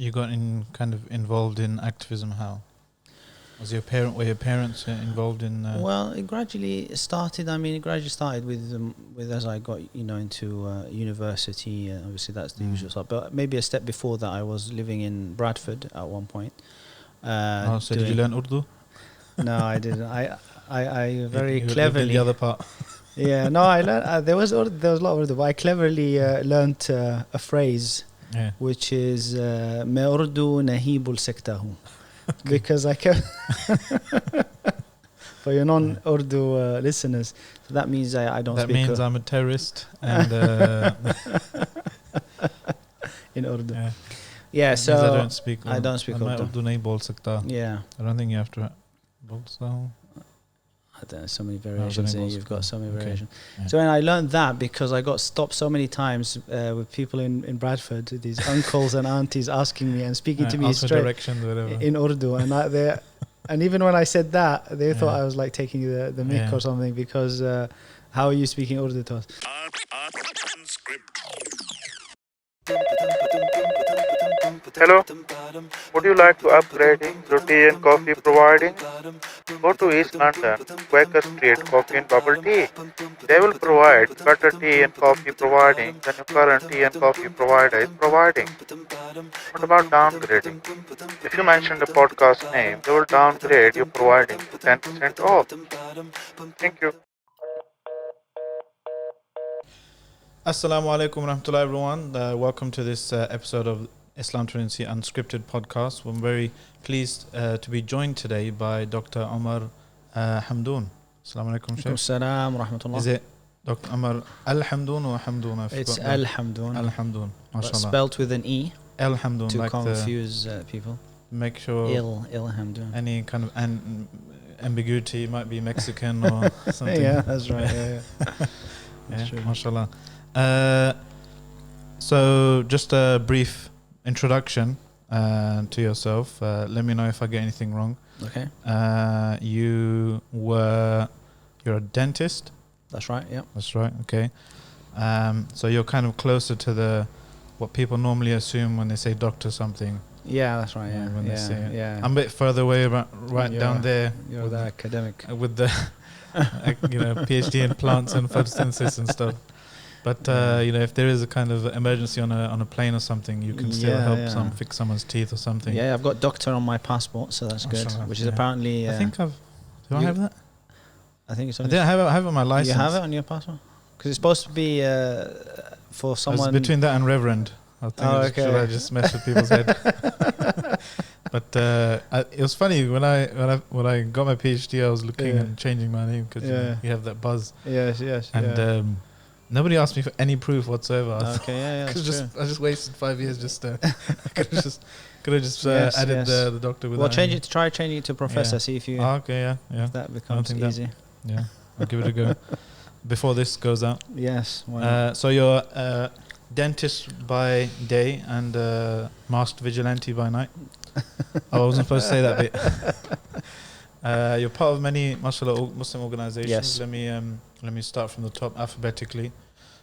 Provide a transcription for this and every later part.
you got involved in activism? How were your parents involved in? Well, it gradually started. It gradually started with as I got into university. Obviously, that's the usual stuff. But maybe a step before that, I was living in Bradford at one point. So did you learn Urdu? No, I didn't. I very you cleverly. The other part. Yeah, no, I learned. There was a lot of Urdu, but I cleverly learnt a phrase, which is "Me Urdu nahibul sektahu," because I kept for your non-Urdu listeners. So that means I don't. That speak means I'm a terrorist and in Urdu. Yeah, so I don't speak. I don't speak Urdu. Urdu nahi bol sakta. Yeah, I don't think you have to. Bol sakta. I don't know, so many variations here. You've got so many variations. Yeah. So when I learned that, because I got stopped so many times with people in Bradford, these uncles and aunties asking me and speaking to me straight in Urdu, and even when I said that, they thought I was like taking the mick or something, because how are you speaking Urdu to us? Hello, would you like to upgrade your tea and coffee providing? Go to East London, Quaker Street Coffee and Bubble Tea. They will provide better tea and coffee providing than your current tea and coffee provider is providing. What about downgrading? If you mention the podcast name, they will downgrade your providing to 10% off. Thank you. Assalamu alaikum warahmatullahi everyone. Welcome to this episode of Islam 20 Unscripted Podcast. I'm very pleased to be joined today by Dr. Omer El-Hamdoon. Assalamu alaikum, Shaykh. Assalamu rahmatullah. Is it Dr. Omer El-Hamdoon or Hamdoon? It's El-Hamdoon. El-Hamdoon, mashallah. Spelt with an E. El-Hamdoon. To like confuse people. Make sure El-Hamdoon. any kind of ambiguity might be Mexican or something. Yeah, that's right. That's true. Mashallah. So just a brief introduction to yourself. Let me know if I get anything wrong. Okay. You're a dentist. That's right. Yeah. That's right. Okay. So you're kind of closer to what people normally assume when they say doctor something. Yeah, that's right. Yeah. When they say it. Yeah. I'm a bit further away, right down there. You're the academic with the PhD in plants and photosynthesis and stuff. But if there is a kind of emergency on a plane or something, you can still help fix someone's teeth or something. Yeah, I've got doctor on my passport, so that's good. Which is apparently. I think do I have that? I think it's. I have it on my license. You have it on your passport? Because it's supposed to be for someone. It's between that and Reverend. I think should I just mess with people's head? But it was funny when I got my PhD, I was looking and changing my name because you have that buzz. Yes. And nobody asked me for any proof whatsoever. Okay, I just wasted 5 years just could have just added the doctor with. Well, try changing it to professor. See if you. Okay, if that becomes easy. Yeah, I'll give it a go before this goes out. Yes. So you're dentist by day and masked vigilante by night. I wasn't supposed to say that bit. You're part of many mashallah Muslim organizations. Yes. Let me start from the top alphabetically.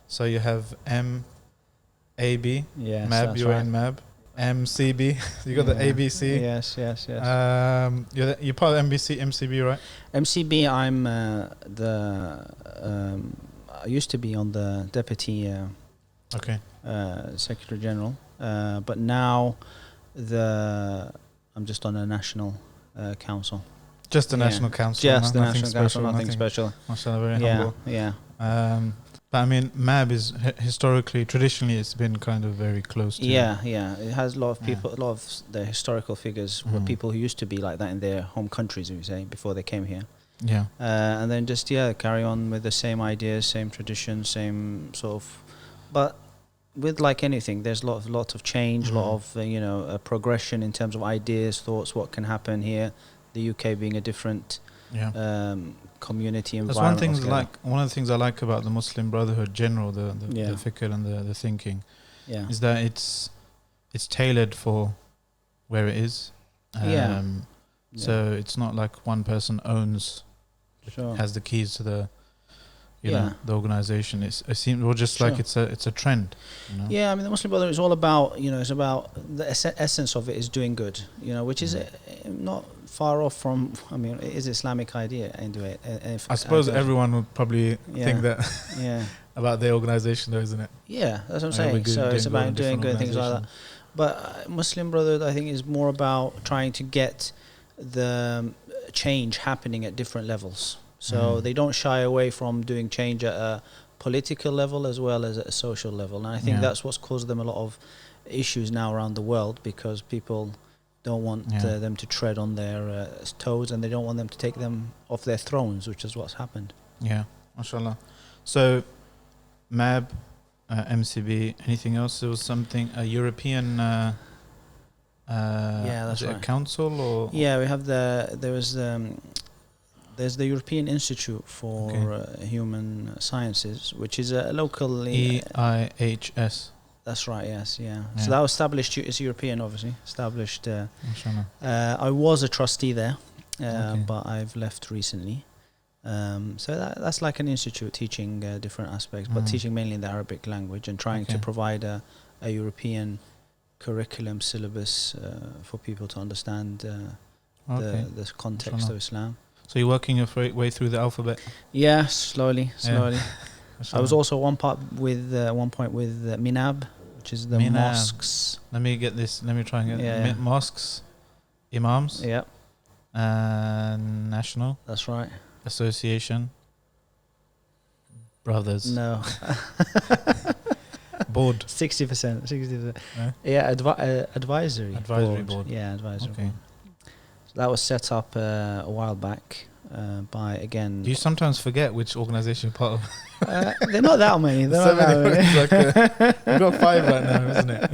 So you have MAB, MAB, you're in MAB. MCB, you got the ABC. Yes. You're part of MCB, right? MCB, I'm I used to be on the deputy Secretary General, but now I'm just on a national council. Just the national council. Just the national council, nothing special. Mashallah, very humble. Yeah. But I mean, MAB is traditionally, it's been kind of very close to. Yeah. It has a lot of people, a lot of the historical figures were people who used to be like that in their home countries, we say, before they came here. Yeah. And then just carry on with the same ideas, same traditions, same sort of, but with like anything, there's lots of change, a lot of progression in terms of ideas, thoughts, what can happen here. The UK being a different community environment. That's one of the things I like about the Muslim Brotherhood general, the fikr and the thinking, is that it's tailored for where it is. So it's not like one person has the keys to you know, the organization. It seems, or just like it's a trend, you know? Yeah, I mean, the Muslim Brotherhood is all about, you know, it's about the essence of it is doing good, you know, which is not far off from, I mean, it is Islamic idea anyway. I suppose everyone would probably think that about their organization, though, isn't it? Yeah, that's what I'm saying. So it's about doing good things like that. But Muslim Brotherhood, I think, is more about trying to get the change happening at different levels. So they don't shy away from doing change at a political level as well as at a social level. And I think that's what's caused them a lot of issues now around the world, because people don't want them to tread on their toes, and they don't want them to take them off their thrones, which is what's happened. Yeah, mashallah. So, MAB, MCB, anything else? There was something, a European... that's right. A council or... Yeah, we have there's the European Institute for Human Sciences, which is a locally... EIHS. That's right, yes, yeah. So that was established, it's European, obviously, established... I was a trustee there, but I've left recently. So that's like an institute teaching different aspects, but teaching mainly in the Arabic language and trying to provide a European curriculum syllabus for people to understand the context of Islam. So you're working your way through the alphabet? Yeah, slowly. I was also one point with Minab, which is the mosques. Let me try and get it. Mosques, Imams. Yeah. National. That's right. Association. Brothers. No. Board. 60%. Yeah, advisory board. Yeah, advisory board. So that was set up a while back by, again... Do you sometimes forget which organisation you're part of? They're not that many. You've got 5 right now, isn't it?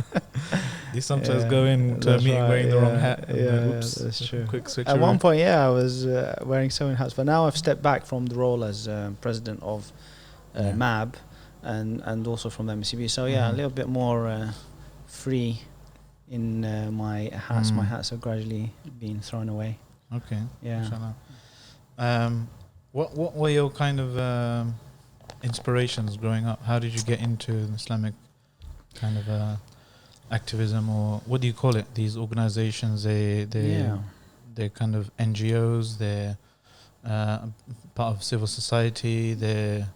You sometimes go into a meeting wearing the wrong hat. Oops, that's true. Quick switch. At one point, I was wearing so many hats, but now I've stepped back from the role as president of MAB and also from the MCB. So a little bit more free in my hats. My hats have gradually been thrown away. Okay. Yeah. What were your kind of inspirations growing up? How did you get into Islamic kind of activism, or what do you call it? These organizations, they're kind of NGOs. They're part of civil society. They're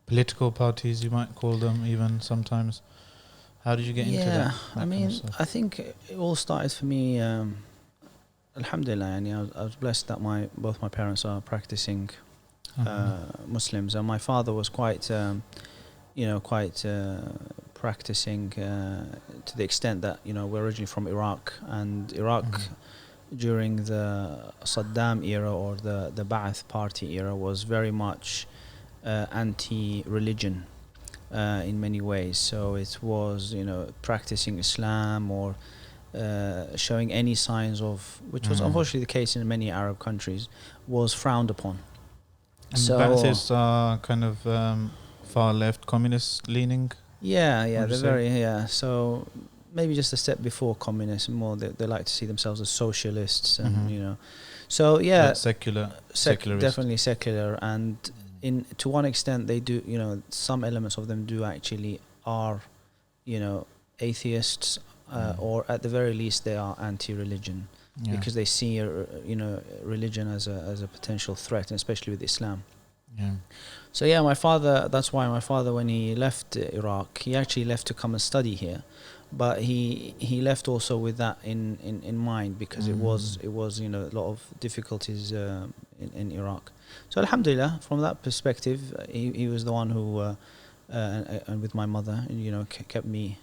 political parties, you might call them, even sometimes. How did you get into that? I mean, I think it all started for me. Alhamdulillah, I was blessed that both my parents are practicing Muslims, and my father was quite practicing to the extent that we're originally from Iraq, and Iraq during the Saddam era or the Ba'ath Party era was very much anti-religion in many ways. So it was practicing Islam or showing any signs of, which was unfortunately the case in many Arab countries, was frowned upon. And so Baathists are kind of far left, communist leaning. They're very So maybe just a step before communism. More they like to see themselves as socialists, and So secular, definitely secular, and to one extent they do. Some elements of them do actually are, atheists, or at the very least they are anti-religion. Because they see religion as a potential threat, and especially with Islam. So my father. That's why my father, when he left Iraq, he actually left to come and study here, but he left also with that in mind, because it was a lot of difficulties in Iraq. So alhamdulillah, from that perspective, he was the one who and with my mother, kept me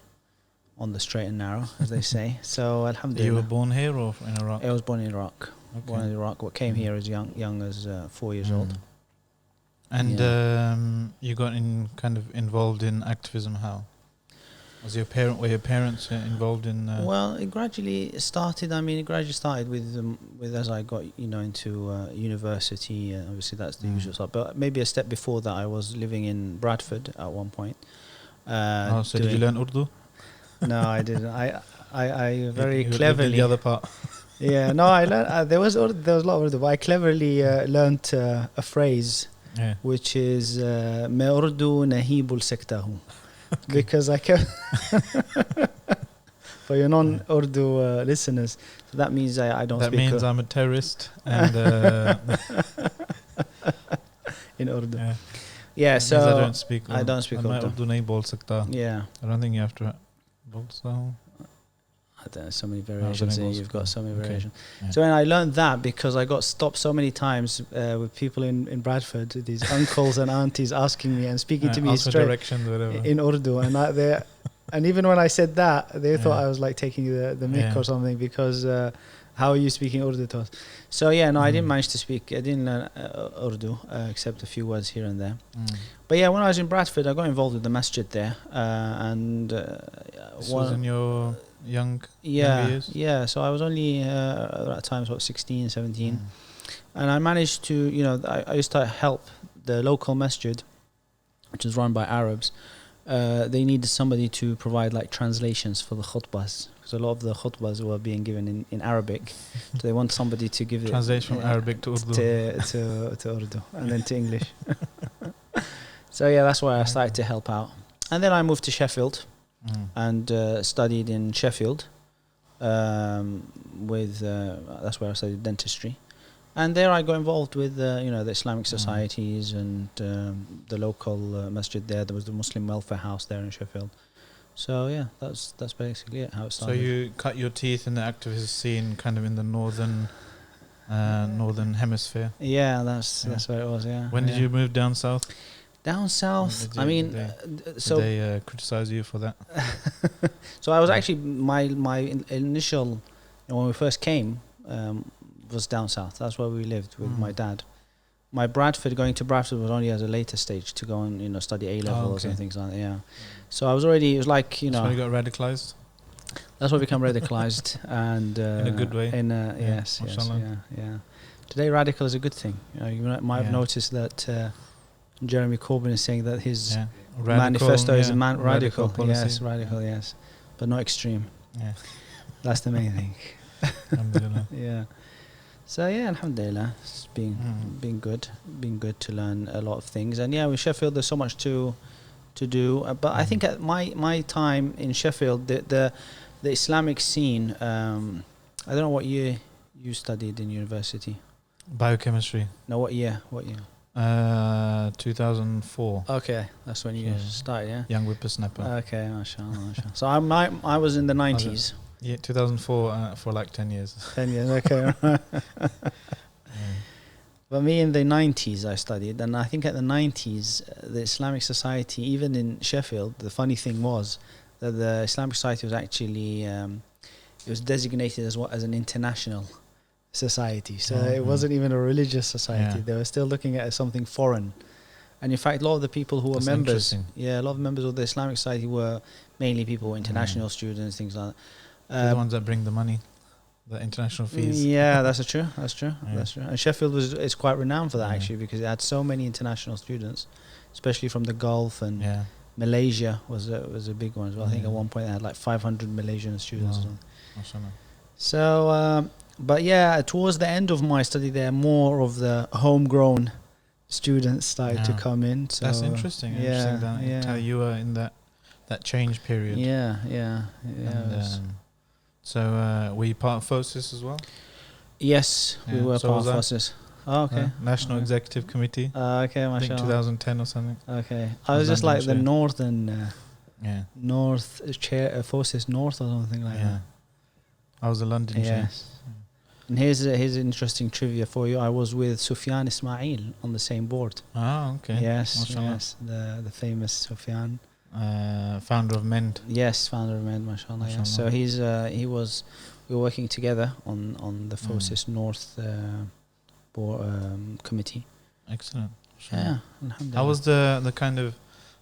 on the straight and narrow, as they say. So alhamdulillah. You were born here or in Iraq? I was born in Iraq. Okay. Born in Iraq. But came here as young as 4 years old. And you got involved in activism. How? Were your parents involved in? Well, it gradually started. It gradually started with as I got into university. Obviously, that's the usual stuff. But maybe a step before that, I was living in Bradford at one point. So did you learn Urdu? No, I didn't. I very cleverly. The other part. I learned. There was a lot of Urdu, but I cleverly learnt a phrase Yeah. which is "Me Urdu nahibul sektahu," because I kept for your non-Urdu listeners, so that means I don't That speak. means I'm a terrorist and in Urdu. yeah. Yeah, That so means I don't speak. I don't speak Urdu. Urdu nahi bol sakta. Yeah, I don't think you have to bol sakta. I don't know, so many variations here. You've got so many Okay. variations. Yeah. So, and I learned that because I got stopped so many times with people in Bradford, these uncles and aunties asking me and speaking to me Also straight directions, whatever. in Urdu, and even when I said that, they thought I was like taking the mick or something, because how are you speaking Urdu to us? So yeah, no, I didn't manage to speak. I didn't learn Urdu except a few words here and there. But yeah, when I was in Bradford, I got involved with the masjid there, and This was in your younger years? Yeah, so I was only at that time about 16, 17, and I managed to, I used to help the local masjid, which is run by Arabs. They needed somebody to provide like translations for the khutbahs, because a lot of the khutbahs were being given in Arabic. So they want somebody to give Translation from Arabic to Urdu. to Urdu and then to English. So yeah, that's why I started to help out. And then I moved to Sheffield and studied in Sheffield. That's where I studied dentistry. And there I got involved with the Islamic societies and the local masjid there. There was the Muslim welfare house there in Sheffield. So yeah, that's basically it, how it started. So you cut your teeth in the activist scene kind of in the northern hemisphere. Yeah, that's where it was, yeah. When did you move down south? Down south, did they criticize you for that? So I was actually, my initial, when we first came, was down south. That's where we lived with my dad. Going to Bradford was only as a later stage to go and study A levels and things like that. Yeah, so I was already. It was like That's when you got radicalized. That's why we become radicalized, and in a good way. Yes. Today, radical is a good thing. You might have noticed that Jeremy Corbyn is saying that his manifesto is radical. Yes, radical. Yes, but not extreme. Yeah, that's the main thing. Alhamdulillah. Yeah. So yeah, alhamdulillah, it's been good to learn a lot of things. And yeah, with Sheffield, there's so much to do. But I think at my time in Sheffield, the Islamic scene. I don't know what year you studied in university. Biochemistry. No, what year? 2004. Okay, that's when you started. Yeah. Young whippersnapper. Okay, mashallah. So I was in the 90s. Yeah, 2004 for like 10 years. 10 years, okay. But me in the 90s I studied, and I think at the 90s the Islamic Society, even in Sheffield, the funny thing was that the Islamic Society was actually it was designated as an international society. So it wasn't even a religious society. They were still looking at it as something foreign. And in fact, a lot of the people who were members, a lot of members of the Islamic Society were mainly people who were international students, things like that. They're the ones that bring the money, the international fees. Yeah, that's true. And Sheffield is quite renowned for that actually, because it had so many international students, especially from the Gulf, and Malaysia was a big one as well. I think at one point they had like 500 Malaysian students. So, but yeah, towards the end of my study there, more of the homegrown students started to come in. So that's interesting. How you were in that change period. So were you part of FOSIS as well? Yes, we were part of FOSIS. Oh, okay. National Executive Committee. Okay, I think 2010 or something. Okay. I was just like the northern North chair, FOSIS North or something like that. I was a London chair. Yes. And here's interesting trivia for you. I was with Sufyan Ismail on the same board. Ah, okay. Yes, the famous Sufyan. Founder of MEND. Yes, founder of MEND, mashallah. Yeah. So we were working together on the FOSIS North committee. Excellent. Yeah, alhamdulillah. How was the kind of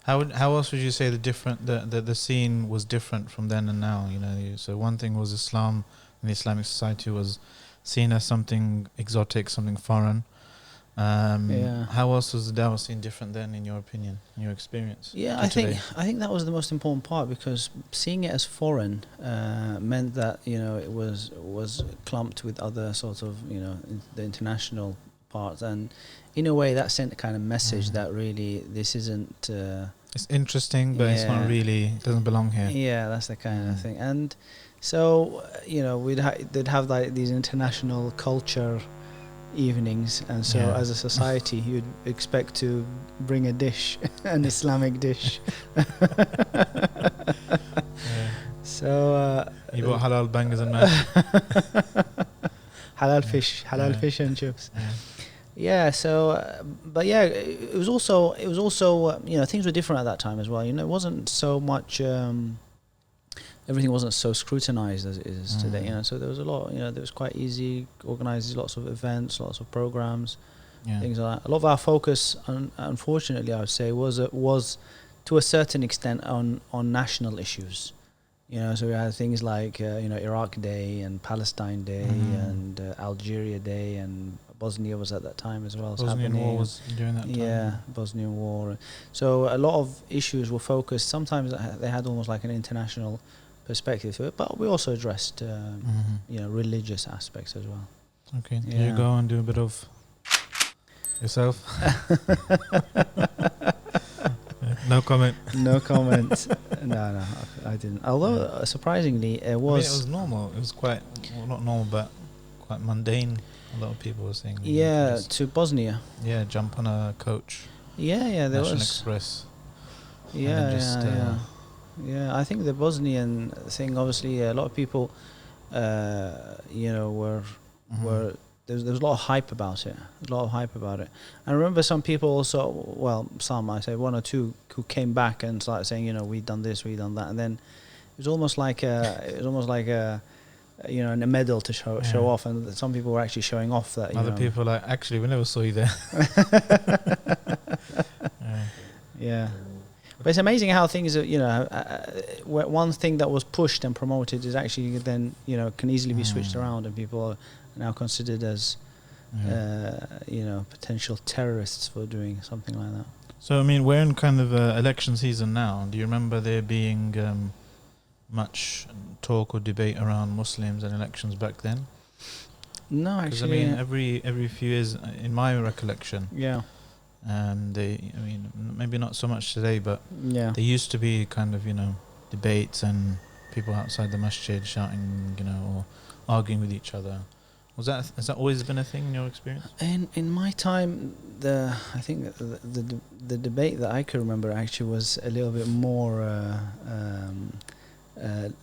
how else would you say the scene was different from then and now? So one thing was Islam, and the Islamic society was seen as something exotic, something foreign. How else was the Dawah scene different then, in your opinion, in your experience? Yeah, I think that was the most important part, because seeing it as foreign meant that it was clumped with other sort of the international parts, and in a way that sent a kind of message that really this isn't. It's interesting, but it's not really. It doesn't belong here. Yeah, that's the kind of thing. And so they'd have like these international culture evenings, and so as a society you'd expect to bring a dish, an Islamic dish. So you bought halal bangers and mash. halal fish and chips. So but it was also things were different at that time as well. It wasn't so much everything wasn't so scrutinized as it is today. So there was a lot. There was quite easy, organized lots of events, lots of programs, things like that. A lot of our focus, unfortunately, I would say, was to a certain extent on national issues. So we had things like Iraq Day and Palestine Day and Algeria Day, and Bosnia was at that time as well. Bosnian War was during that time. Yeah, Bosnian War. So a lot of issues were focused. Sometimes they had almost like an international perspective to it, but we also addressed religious aspects as well. Okay, you go and do a bit of yourself. No comment. No comment. No, I didn't. Although surprisingly, it was. It was normal. It was quite not normal, but quite mundane. A lot of people were saying. Yeah, to Bosnia. Yeah, jump on a coach. Yeah, there National was. Express. Yeah. I think the Bosnian thing, obviously, a lot of people, were there was a lot of hype about it. I remember some people also, I say one or two, who came back and started saying, we've done this, we've done that, and then it was almost like a medal to show off, and some people were actually showing off that. Other people like, actually, we never saw you there. Yeah. But it's amazing how things are, one thing that was pushed and promoted is actually then, can easily be switched around, and people are now considered as, potential terrorists for doing something like that. So, we're in kind of election season now. Do you remember there being much talk or debate around Muslims and elections back then? No, actually. Every few years, in my recollection, maybe not so much today, but there used to be kind of debates and people outside the masjid shouting, or arguing with each other. Has that always been a thing in your experience? In my time, I think the debate that I could remember actually was a little bit more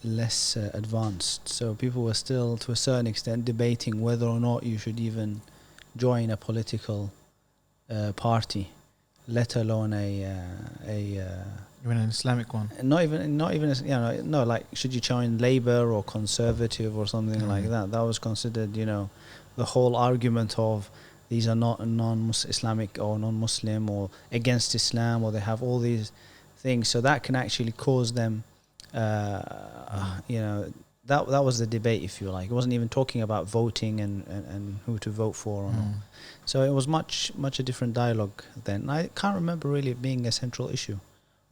less advanced. So people were still, to a certain extent, debating whether or not you should even join a political party, let alone even an Islamic one. Not even like, should you join Labour or Conservative or something like that? That was considered, the whole argument of these are not non-Islamic or non-Muslim or against Islam, or they have all these things. So that can actually cause them, that was the debate, if you like. It wasn't even talking about voting and who to vote for or not. So it was much a different dialogue then. I can't remember really it being a central issue.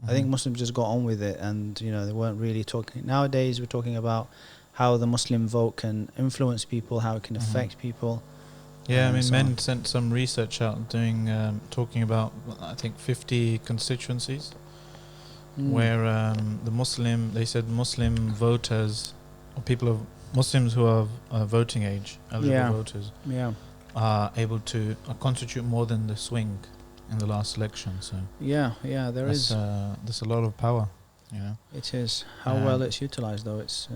I think Muslims just got on with it, and they weren't really talking. Nowadays we're talking about how the Muslim vote can influence people, how it can affect people. Yeah, Men sent some research out talking about, I think, 50 constituencies where they said Muslim voters, or people of Muslims who are voting age, eligible voters, are able to constitute more than the swing in the last election. So there's a lot of power. It is. How well it's utilized, though. It's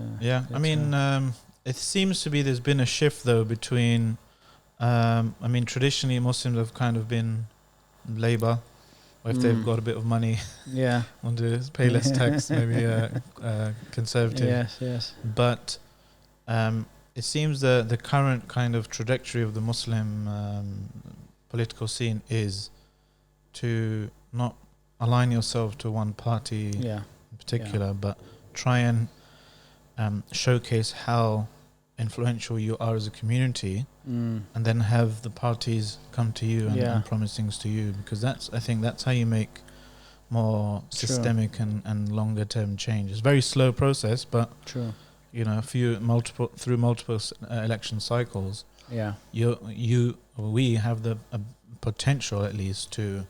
it seems to be there's been a shift though between. Traditionally Muslims have kind of been Labour, or if they've got a bit of money, want to pay less tax, maybe Conservative. Yes. But it seems the current kind of trajectory of the Muslim political scene is to not align yourself to one party in particular, but try and showcase how influential you are as a community, and then have the parties come to you and promise things to you, because I think that's how you make more systemic and longer term change. It's a very slow process, but through multiple election cycles, Yeah. We have the potential, at least, to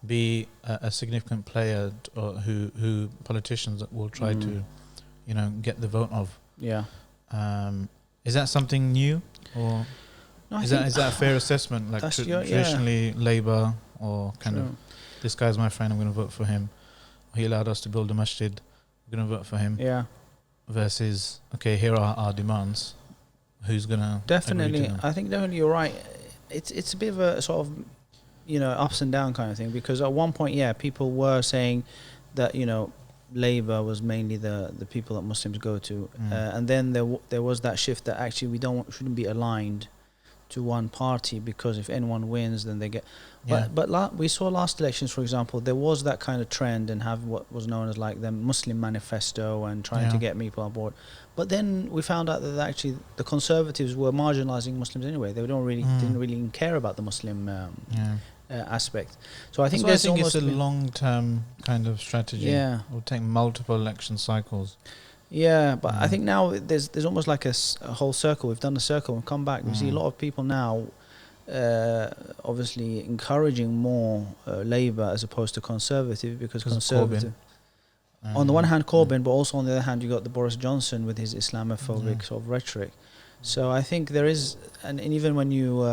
be a significant player, or who politicians will try to, get the vote of. Yeah. Is that something new, or No, is that a fair assessment? Like traditionally, Labour, or kind of, this guy's my friend, I'm going to vote for him. He allowed us to build a masjid, I'm going to vote for him. Yeah. Versus, okay, here are our demands. Who's going to definitely? I think definitely you're right. It's a bit of a sort of, ups and down kind of thing, because at one point, people were saying that, Labour was mainly the people that Muslims go to, and then there was that shift that actually we shouldn't be aligned to one party, because if anyone wins, then they get. But we saw last elections, for example, there was that kind of trend and have what was known as like the Muslim manifesto and trying to get people on board. But then we found out that actually the Conservatives were marginalising Muslims anyway. They didn't really care about the Muslim aspect. So I think it's a long-term kind of strategy. Yeah, it will take multiple election cycles. Yeah, but I think now there's almost like a whole circle. We've done a circle and come back. We see a lot of people now, obviously encouraging more Labour as opposed to Conservative, because Conservative. On the one hand, Corbyn, but also on the other hand, you got the Boris Johnson with his Islamophobic sort of rhetoric. So I think there is, and even when you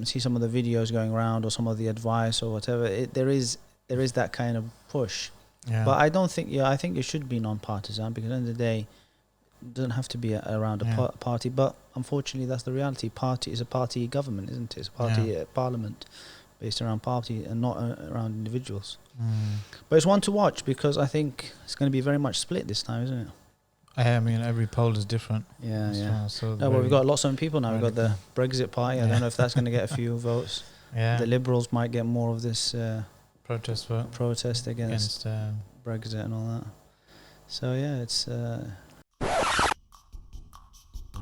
see some of the videos going around or some of the advice or whatever, there is that kind of push. Yeah. But I don't think, I think it should be non-partisan, because at the end of the day, it doesn't have to be around a party. But unfortunately, that's the reality. Party is a party government, isn't it? It's a party parliament based around party and not around individuals. But it's one to watch, because I think it's going to be very much split this time, isn't it? I mean, every poll is different. Yeah. So we've got lots of people now. We've got the Brexit party. I don't know if that's going to get a few votes. The Liberals might get more of this protest against Brexit and all that. So it's.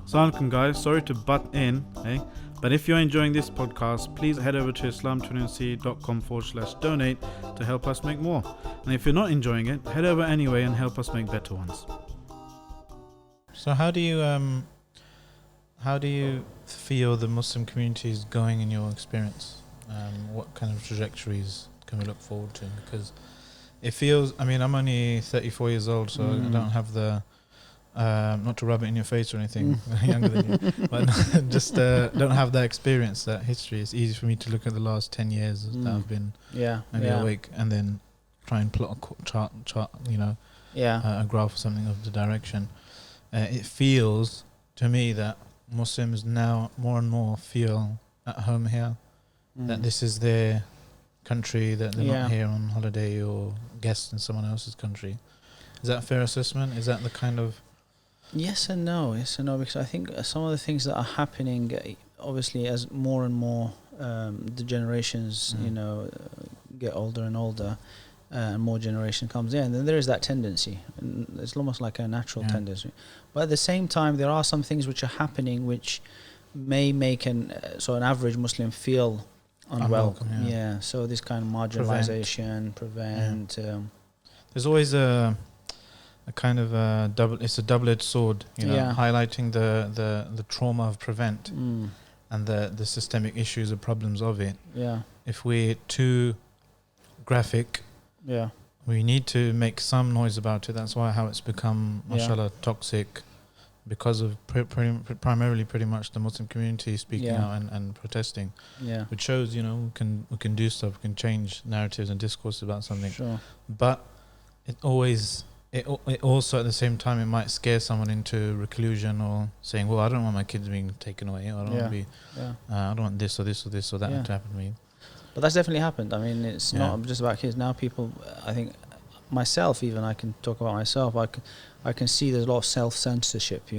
Assalamualaikum guys, sorry to butt in, but if you're enjoying this podcast, please head over to islamtrinity.com/donate to help us make more. And if you're not enjoying it, head over anyway and help us make better ones. So how do you feel the Muslim community is going in your experience? What kind of trajectories can we look forward to? Because it feels, I mean, I'm only 34 years old, so I don't have the, not to rub it in your face or anything, younger than you, but just don't have that experience, that history. It's easy for me to look at the last 10 years that I've been awake, and then try and plot a chart, a graph or something of the direction. It feels to me that Muslims now more and more feel at home here, that this is their country, that they're not here on holiday or guests in someone else's country. Is that a fair assessment? Is that the kind of... Yes and no, because I think some of the things that are happening, obviously as more and more the generations, get older and older, and more generation comes in, then there is that tendency, and it's almost like a natural tendency. But at the same time, there are some things which are happening which may make an average Muslim feel unwelcome. So this kind of marginalization, prevent. There's always a kind of a double-edged sword, highlighting the trauma of prevent and the systemic issues or problems of it. If we're too graphic, we need to make some noise about it. That's how it's become, mashallah, toxic, because of primarily pretty much the Muslim community speaking out and protesting, which shows we can do stuff, we can change narratives and discourse about something. But it also at the same time it might scare someone into reclusion, or saying, well, I don't want my kids being taken away, I don't want to be I don't want this or this or this or that to happen to me. But that's definitely happened. I mean, it's not just about kids. Now people, I think, myself even, I can talk about myself, I can see there's a lot of self-censorship,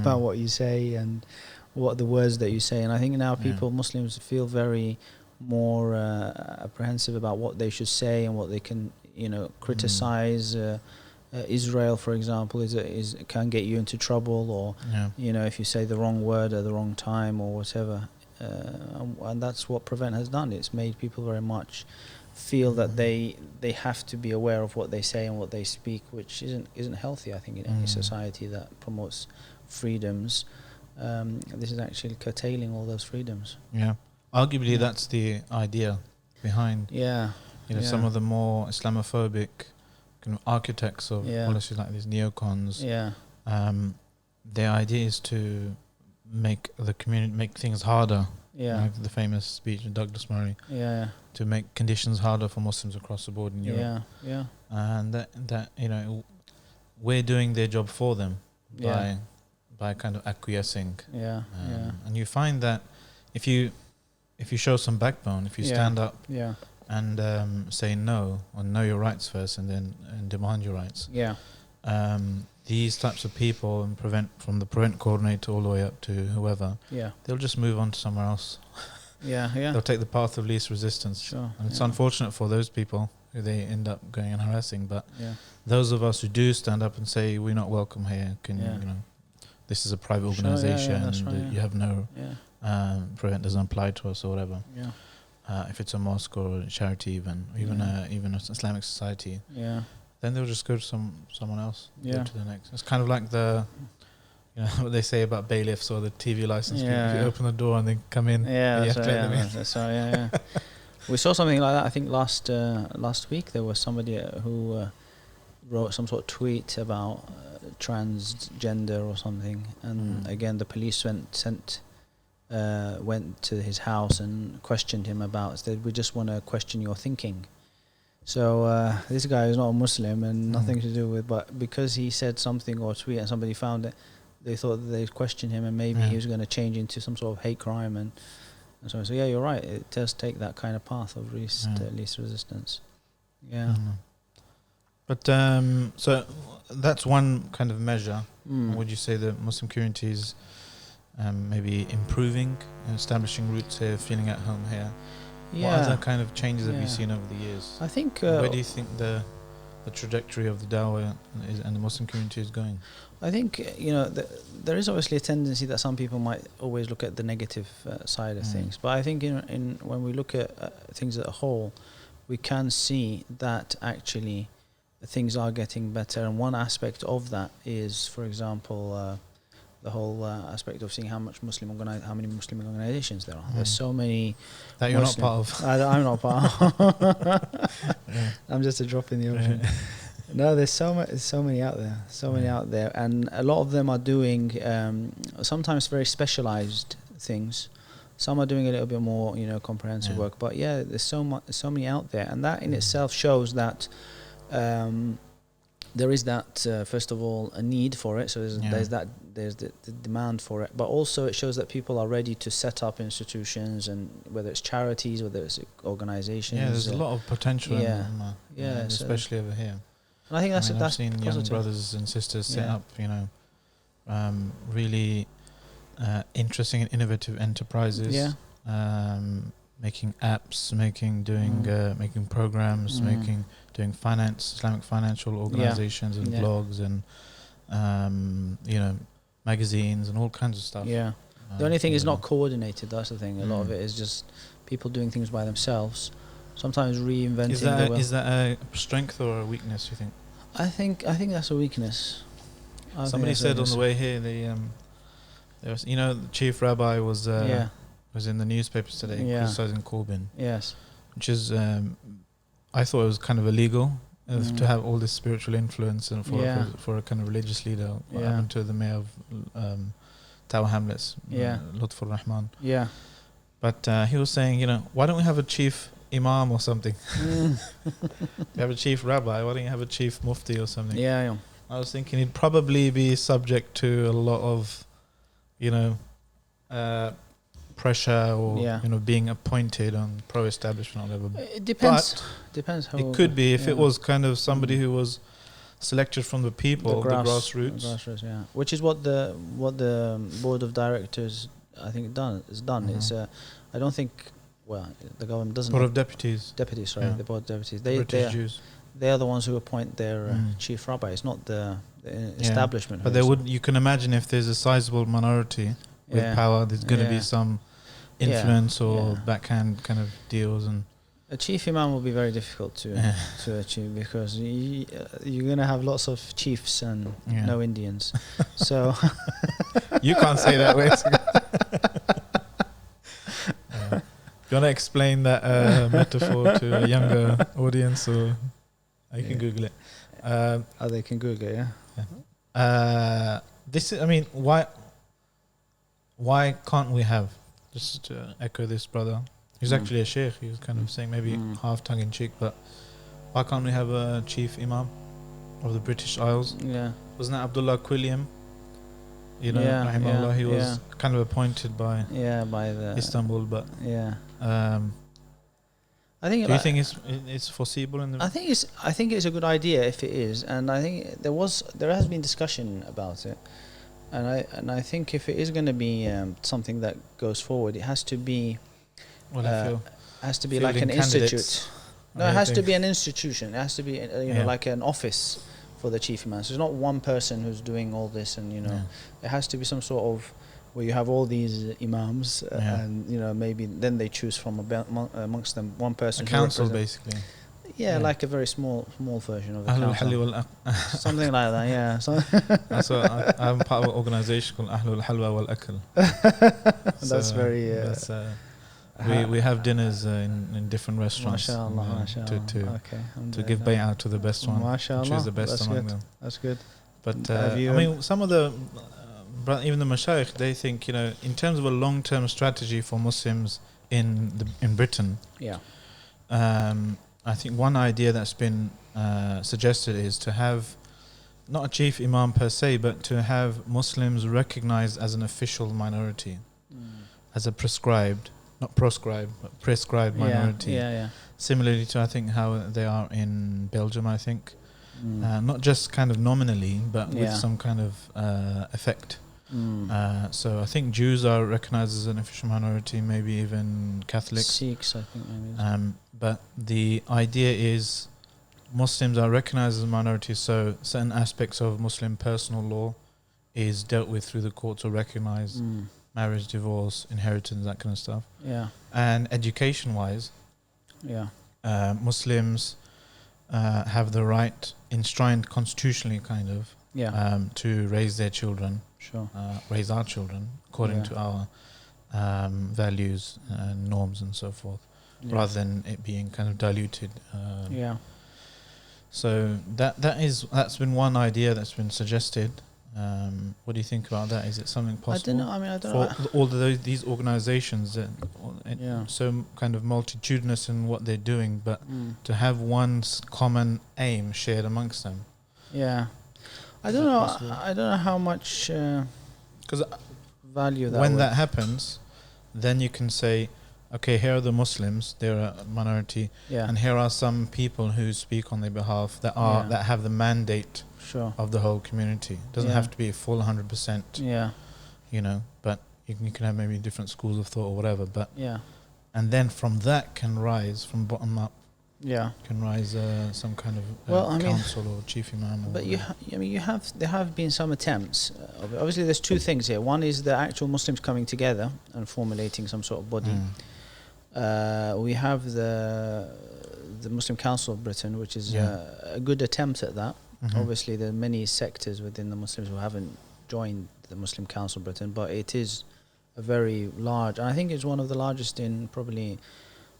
about what you say and what the words that you say. And I think now Muslims feel very more apprehensive about what they should say and what they can, criticize. Israel, for example, is can get you into trouble, or if you say the wrong word at the wrong time or whatever. And that's what Prevent has done. It's made people very much feel that they have to be aware of what they say and what they speak, which isn't healthy, I think, in any society that promotes freedoms. this is actually curtailing all those freedoms. Yeah. Arguably, that's the idea behind. Yeah. Some of the more Islamophobic kind of architects of policies like these neocons. Yeah. Their idea is to make the community, make things harder. Yeah. Like the famous speech of Douglas Murray. Yeah. To make conditions harder for Muslims across the board in Europe. Yeah. Yeah. And that we're doing their job for them by kind of acquiescing. Yeah. And you find that if you show some backbone, if you stand up and say no, or know your rights first, and then demand your rights. Yeah. These types of people, and from the prevent coordinator all the way up to whoever, they'll just move on to somewhere else. Yeah. They'll take the path of least resistance. Sure. And it's unfortunate for those people who they end up going and harassing. But those of us who do stand up and say we're not welcome here, this is a private organisation, and you have no prevent doesn't apply to us or whatever. Yeah. If it's a mosque or a charity, even an Islamic society. Yeah. Then they'll just go to someone else. Go to the next. It's kind of like what they say about bailiffs or the TV license. If you open the door and they come in. That's right. We saw something like that. I think last week there was somebody who wrote some sort of tweet about transgender or something, and again the police went to his house and questioned him about. Said, we just want to question your thinking. So this guy is not a Muslim and nothing to do with, but because he said something or tweet and somebody found it, they thought that they'd question him and maybe he was going to change into some sort of hate crime and so yeah, you're right. It does take that kind of path of least resistance. Yeah. But so that's one kind of measure. Would you say the Muslim community is maybe improving, establishing roots here, feeling at home here? What other kind of changes have you seen over the years? I think. Where do you think the trajectory of the dawah and the Muslim community is going? I think there is obviously a tendency that some people might always look at the negative side of things, but I think in when we look at things as a whole, we can see that actually things are getting better. And one aspect of that is, for example, the whole aspect of seeing how many Muslim organizations there are. There's so many that you're not part of. I'm not part of. I'm just a drop in the ocean. No, there's so many out there. So many out there, and a lot of them are doing sometimes very specialized things. Some are doing a little bit more, comprehensive work. But there's so many out there, and that in itself shows that there is that first of all a need for it. So there's the demand for it, but also it shows that people are ready to set up institutions, and whether it's charities, whether it's organizations. Yeah, there's a lot of potential. Especially over here. And I think that's I've seen positive. Young brothers and sisters set up, really interesting and innovative enterprises. Yeah. Making apps, making programs, doing Islamic financial organizations and blogs and magazines and all kinds of stuff. Yeah. The only thing is not coordinated. That's the thing. A lot of it is just people doing things by themselves. Sometimes reinventing. Is that a strength or a weakness, you think? I think that's a weakness. Somebody said on the way here, there was, the chief rabbi was in the newspapers today criticizing Corbyn. Yes. Which is, I thought it was kind of illegal to have all this spiritual influence and for a kind of religious leader. What happened to the mayor of Tower Hamlets, Lutfur Rahman. Yeah. But he was saying, why don't we have a chief Imam or something? You have a chief rabbi, why don't you have a chief mufti or something? Yeah. I was thinking he'd probably be subject to a lot of, pressure or being appointed on pro-establishment or whatever. It depends. How it could be if it was kind of somebody who was selected from the people, the grassroots. Which is what the board of directors I think is done. It's I don't think. Well, the government doesn't. Board of deputies. Deputies, sorry, the board of deputies. They are the ones who appoint their chief rabbi. It's not the establishment. But you can imagine if there's a sizable minority with power, there's going to be some influence or backhand kind of deals, and A chief imam will be very difficult to achieve because you're going to have lots of chiefs and no Indians. So you can't say that way. Do you want to explain that metaphor to a younger audience, or you can Google it? They can Google it, This is, I mean, why can't we have, just to echo this brother, he's actually a sheikh, he was kind of saying maybe half tongue-in-cheek, but why can't we have a chief imam of the British Isles? Yeah. Wasn't that Abdullah Quilliam? You know, rahimahullah, he was kind of appointed by the Istanbul, but I think. Do you think it's foreseeable in the? I think it's a good idea if it is, and I think there has been discussion about it, and I think if it is going to be something that goes forward, it has to be. Has to be like an institute. No, it has to be an institution. It has to be like an office for the chief imam. So it's not one person who's doing all this, and it has to be some sort of where you have all these imams, and maybe then they choose from amongst them one person. A council, basically. Yeah, like a very small version of a council. Something like that. Yeah. So that's what I'm part of an organisation called Ahlul Halwa wal Akl. That's very. We have dinners in different restaurants to give bay'ah to the best one, MashaAllah. choose the best among them. That's good. But I mean, some of the even the mashayikh, they think in terms of a long-term strategy for Muslims in Britain. Yeah. I think one idea that's been suggested is to have not a chief imam per se, but to have Muslims recognized as an official minority, as a prescribed minority. Yeah. Similarly to, I think, how they are in Belgium, I think. Not just kind of nominally, but with some kind of effect. So I think Jews are recognized as an official minority, maybe even Catholics. Sikhs, I think maybe. But the idea is Muslims are recognized as a minority, so certain aspects of Muslim personal law is dealt with through the courts or recognized. Marriage, divorce, inheritance, that kind of stuff. Yeah. And education-wise, Muslims have the right, enshrined constitutionally, kind of, to raise their children, raise our children according to our values and norms and so forth, rather than it being kind of diluted. So that's been one idea that's been suggested. What do you think about that? Is it something possible? I don't know. For all these organizations that so kind of multitudinous in what they're doing, but to have one common aim shared amongst them. Yeah, I don't know. I don't know how much because value that. When that happens, then you can say, okay, here are the Muslims; they're a minority, and here are some people who speak on their behalf that have the mandate. Of the whole community. Doesn't have to be a full 100%. But you can have maybe different schools of thought or whatever. But and then from that can rise from bottom up. Can rise some kind of council or chief imam. But there have been some attempts. Obviously, there's two things here. One is the actual Muslims coming together and formulating some sort of body. We have the Muslim Council of Britain, which is a good attempt at that. Obviously, there are many sectors within the Muslims who haven't joined the Muslim Council of Britain, but it is a very large, and I think it's one of the largest in probably,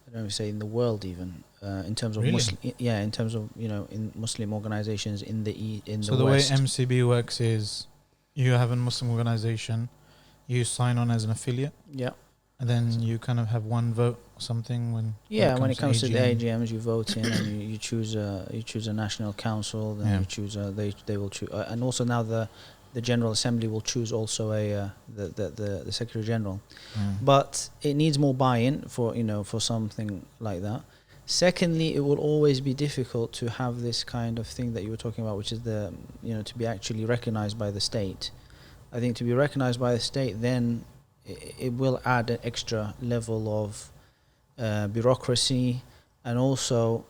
I don't know, say in the world even, in terms of in terms of in Muslim organizations in the So the West. way MCB works is, you have a Muslim organization, you sign on as an affiliate. And then you kind of have one vote or something when it comes to the AGMs, you vote in and you choose a national council. Then you choose they will choose, and also now the General Assembly will choose also the Secretary General. But it needs more buy-in for something like that. Secondly, it will always be difficult to have this kind of thing that you were talking about, which is to be actually recognized by the state. I think to be recognized by the state, then it will add an extra level of bureaucracy, and also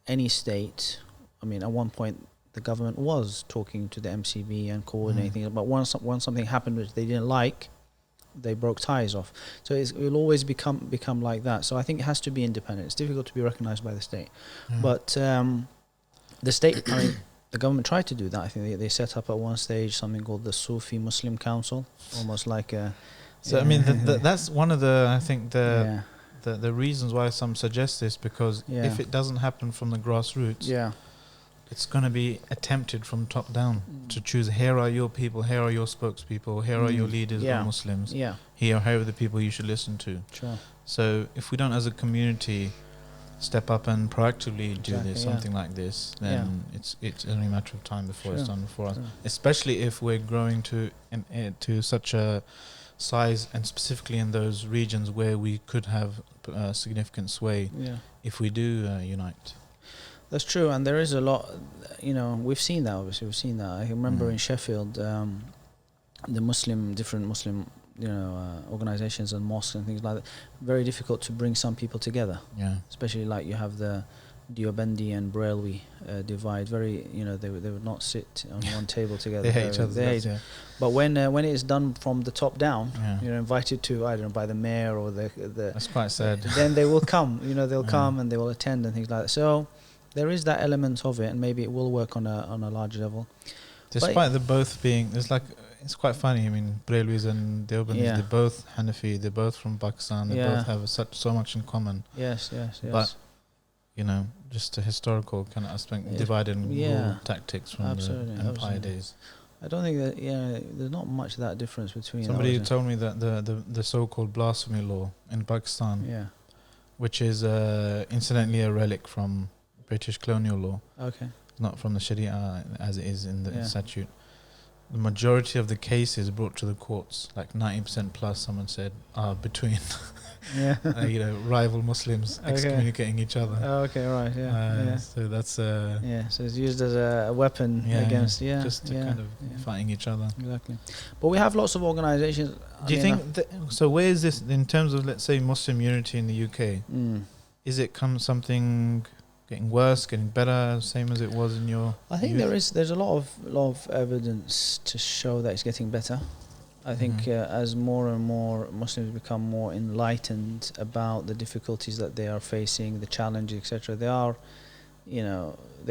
any state. I mean, at one point the government was talking to the MCB and coordinating, but once something happened which they didn't like, they broke ties off. So it will always become like that. So I think it has to be independent. It's difficult to be recognized by the state. But the state, I mean, the government tried to do that. I think they set up at one stage something called the Sufi Muslim Council, almost like a... So I mean, that's one of the, I think, the reasons why some suggest this, because if it doesn't happen from the grassroots, it's going to be attempted from top down to choose, here are your people, here are your spokespeople, here are your leaders of Muslims, here are the people you should listen to. Sure. So if we don't as a community step up and proactively do this, something like this, then it's only a matter of time before it's done for us. Especially if we're growing to such a size, and specifically in those regions where we could have significant sway if we do unite. That's true, and there is a lot, we've seen that, obviously, I remember in Sheffield, the different Muslim, organizations and mosques and things like that, very difficult to bring some people together. Especially like you have the Diobendi and Brailwi divide, they would not sit on one table together. They hate each other. But when it is done from the top down, you're invited to, I don't know, by the mayor or the that's quite sad. Then they will come, they'll come and they will attend and things like that. So there is that element of it, and maybe it will work on a large level. Despite the both being, it's quite funny. I mean, Brailwis and Deobandis, they're both Hanafi, they're both from Pakistan, they both have so much in common. Yes. But just a historical kind of aspect, divide and rule tactics from the empire days. I don't think that, there's not much of that difference between... Somebody told me that the so-called blasphemy law in Pakistan, which is incidentally a relic from British colonial law, not from the Sharia as it is in the statute. The majority of the cases brought to the courts, like 90% plus, someone said, are between rival Muslims excommunicating each other. So that's so it's used as a weapon against kind of fighting each other. Exactly. But we have lots of organizations. Do you think so? Where is this in terms of, let's say, Muslim unity in the UK? Is it something getting worse, getting better, same as it was in your... I think there's a lot of evidence to show that it's getting better. I think as more and more Muslims become more enlightened about the difficulties that they are facing, the challenges, etc., they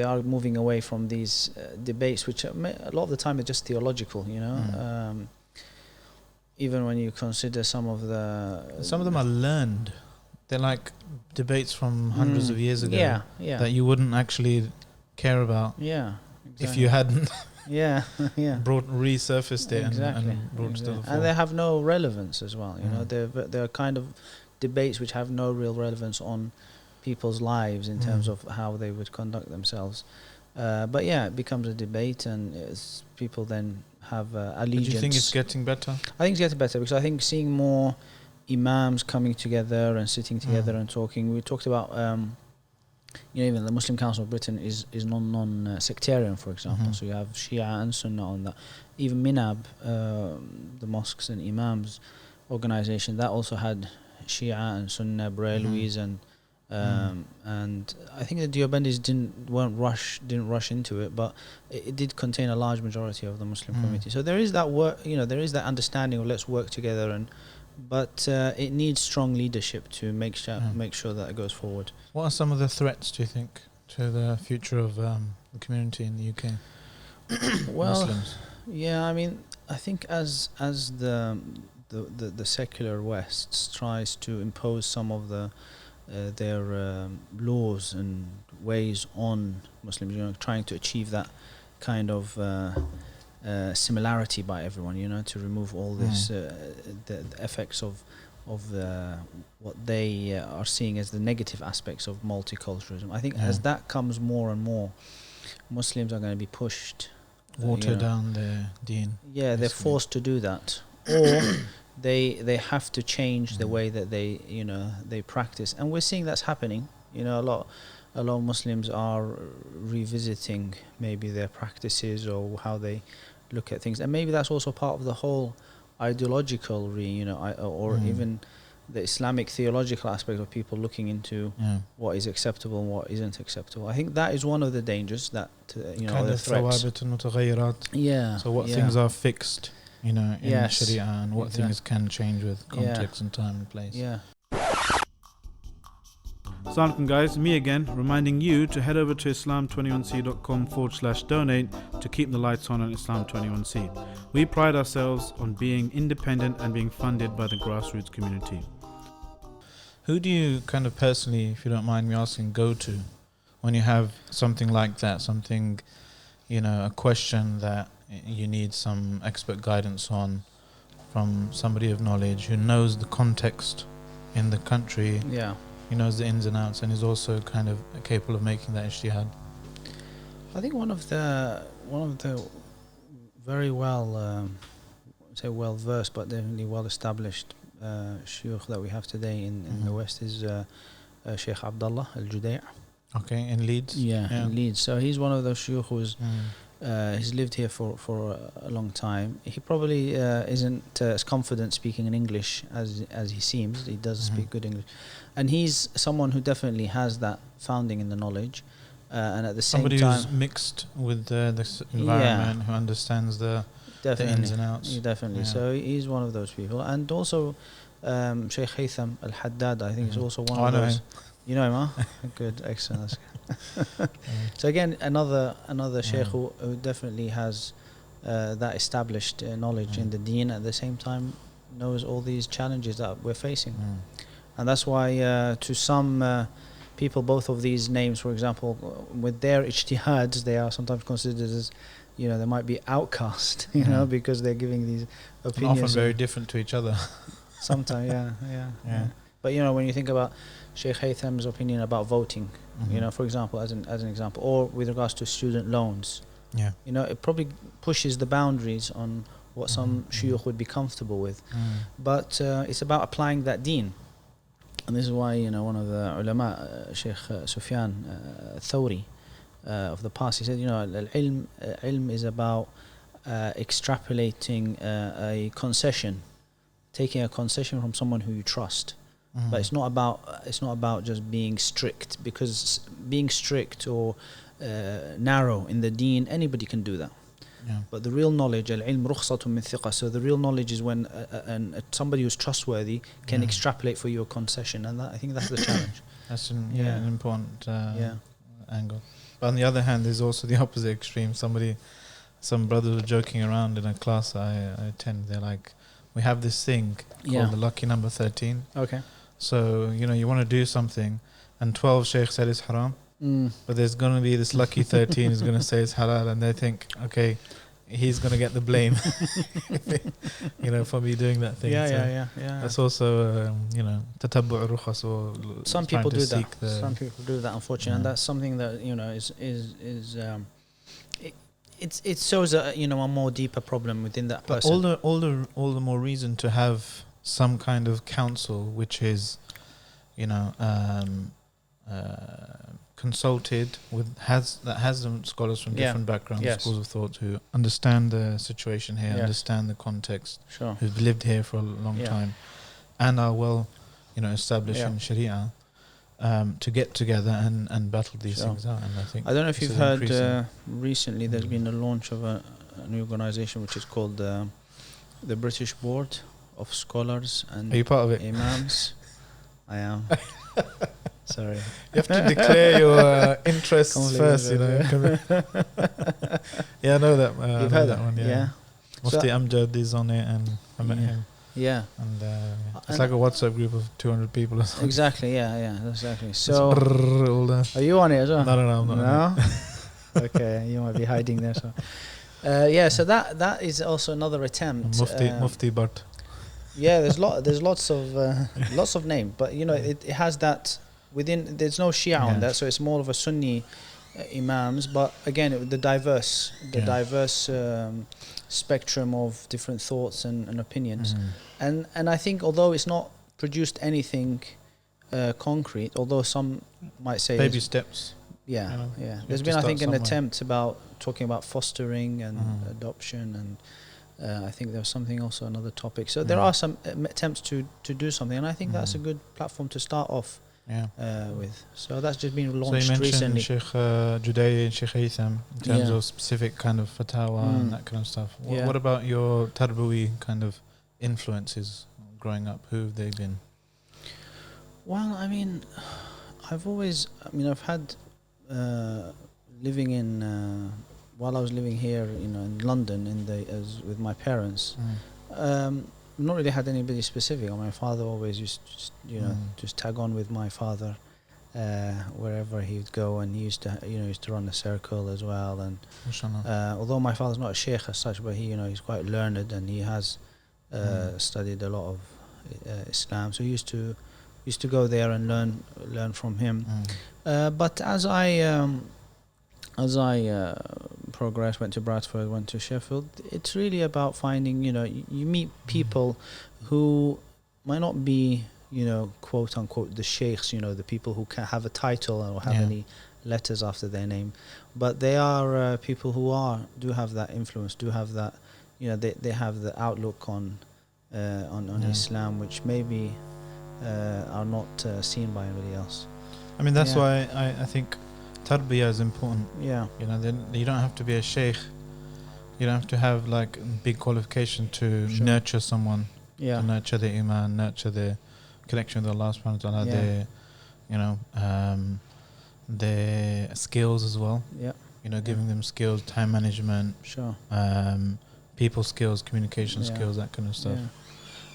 are moving away from these debates, which a lot of the time are just theological. Even when you consider some of them are learned. They're like debates from hundreds of years ago that you wouldn't actually care about if you hadn't resurfaced it and brought it to the fore. And they have no relevance as well. They're kind of debates which have no real relevance on people's lives in terms of how they would conduct themselves. But it becomes a debate, and people then have allegiance. Do you think it's getting better? I think it's getting better, because I think seeing more Imams coming together and sitting together and talking. We talked about, even the Muslim Council of Britain is non-sectarian, for example. So you have Shia and Sunnah on that. Even Minab, the mosques and Imams organization, that also had Shia and Sunnah, Brailwis, and I think the Deobandis didn't rush into it, but it did contain a large majority of the Muslim community. So there is that work, there is that understanding of let's work together, but it needs strong leadership to make sure that it goes forward. What are some of the threats, do you think, to the future of the community in the UK? Muslims? I mean, I think as the secular West tries to impose some of their laws and ways on Muslims, trying to achieve that kind of similarity by everyone, to remove all this the effects of what they are seeing as the negative aspects of multiculturalism. I think as that comes more and more, Muslims are going to be pushed, water down their deen. They're forced to do that, or they have to change the way that they practice, and we're seeing that's happening. A lot of Muslims are revisiting maybe their practices or how they look at things, and maybe that's also part of the whole ideological even the Islamic theological aspect of people looking into what is acceptable and what isn't acceptable. I think that is one of the dangers that kind of threats. So what things are fixed in Yes. Sharia, and what Exactly. things can change with context and time and place. Yeah. Assalamu alaikum guys, me again, reminding you to head over to islam21c.com/donate to keep the lights on Islam 21c. We pride ourselves on being independent and being funded by the grassroots community. Who do you kind of personally, if you don't mind me asking, go to when you have something like that, something, a question that you need some expert guidance on from somebody of knowledge who knows the context in the country, Yeah. he knows the ins and outs, and is also kind of capable of making that ijtihad? I think one of the very well versed but definitely well established shuyukh that we have today in the West is Shaykh Abdullah Al-Judai'. Okay, in Leeds? Yeah, in Leeds. So he's one of those shuyukh who's he's lived here for a long time. He probably isn't as confident speaking in English as he seems. He does speak good English, and he's someone who definitely has that founding in the knowledge, and at the same somebody time, who's mixed with this environment, who understands the ins and outs. Definitely. Yeah. So he's one of those people, and also Shaykh Haytham Al-Haddad. I think is also one of know those. him. You know him, huh? Good, excellent. So again, another sheikh who definitely has that established knowledge in the deen, at the same time knows all these challenges that we're facing. And that's why to some people, both of these names, for example, with their ijtihads, they are sometimes considered as, they might be outcast, because they're giving these And opinions. often very different to each other. Sometimes, yeah. But when you think about Shaykh Haytham's opinion about voting, for example, as an example, or with regards to student loans, it probably pushes the boundaries on what some shuyukh would be comfortable with. But it's about applying that deen. And this is why, one of the ulama, Shaykh Sufyan Thawri of the past, he said, ilm is about extrapolating a concession, taking a concession from someone who you trust. But it's not about just being strict, because being strict or narrow in the deen, anybody can do that. But the real knowledge, al-ilm rukhsatun min thiqa. So the real knowledge is when somebody who's trustworthy can extrapolate for you a concession, and I think that's the challenge. That's an important angle. But on the other hand, there's also the opposite extreme. Some brothers were joking around in a class I attend. They're like, we have this thing called the lucky number 13. Okay. So, you want to do something, and 12 sheikhs said it's haram, but there's going to be this lucky 13 who's going to say it's halal, and they think, okay, he's going to get the blame, for me doing that thing. Yeah. That's also, tatabbu' rukhas, or some people do that. Some people do that, unfortunately, and that's something that it shows a more deeper problem within that person. But all the more reason to have some kind of council which is, consulted with has some scholars from different backgrounds, schools of thought, who understand the situation here, understand the context, who've lived here for a long time, and are well, established in Sharia, to get together and battle these things out. And I don't know if you've heard recently there's been a launch of an organisation which is called the British Board of Scholars and Are you part of it? Imams. I am. Sorry. You have to declare your interests first, Yeah, I know that. You've heard that one, yeah. Mufti Amjad is on it, and I met him. Yeah. And it's like a WhatsApp group of 200 people or something. Exactly, exactly. So, are you on it as well? No, I'm not. No? Okay, you might be hiding there. So, so that is also another attempt. Mufti Bhatt. Yeah, there's lots of names, but it has that within. There's no Shia on that, so it's more of a Sunni imams. But again, the diverse spectrum of different thoughts and opinions, and I think although it's not produced anything concrete, although some might say baby steps. There's been, I think, an attempt about talking about fostering and adoption, and I think there was something also another topic. So there are some attempts to do something, and I think that's a good platform to start off. with. So that's just been So you launched mentioned recently. Sheikh Juday and Sheikh Haytham in terms Yeah. of specific kind of fatwa and that kind of stuff. Yeah. What about your Tarbawi kind of influences growing up? Who have they been? Well, I mean, I've had living in while I was living here, in London, with my parents. Not really had anybody specific. My father always used to, just tag on with my father wherever he would go, and he used to run a circle as well. And although my father's not a sheikh as such, but he's quite learned, and he has studied a lot of Islam. So he used to go there and learn from him. But as I progressed, went to Bradford, went to Sheffield, it's really about finding, you meet people who might not be, quote unquote, the sheikhs, the people who can have a title or have any letters after their name, but they are people who do have that influence, do have that, they have the outlook on Islam, which maybe are not seen by anybody else. I mean, that's why I think tarbiyah is important. Yeah. You don't have to be a sheikh. You don't have to have like big qualification to nurture someone. Yeah. To nurture their iman, nurture their connection with Allah subhanahu wa ta'ala, their skills as well. Yeah. Giving them skills, time management, people skills, communication skills, that kind of stuff. Yeah.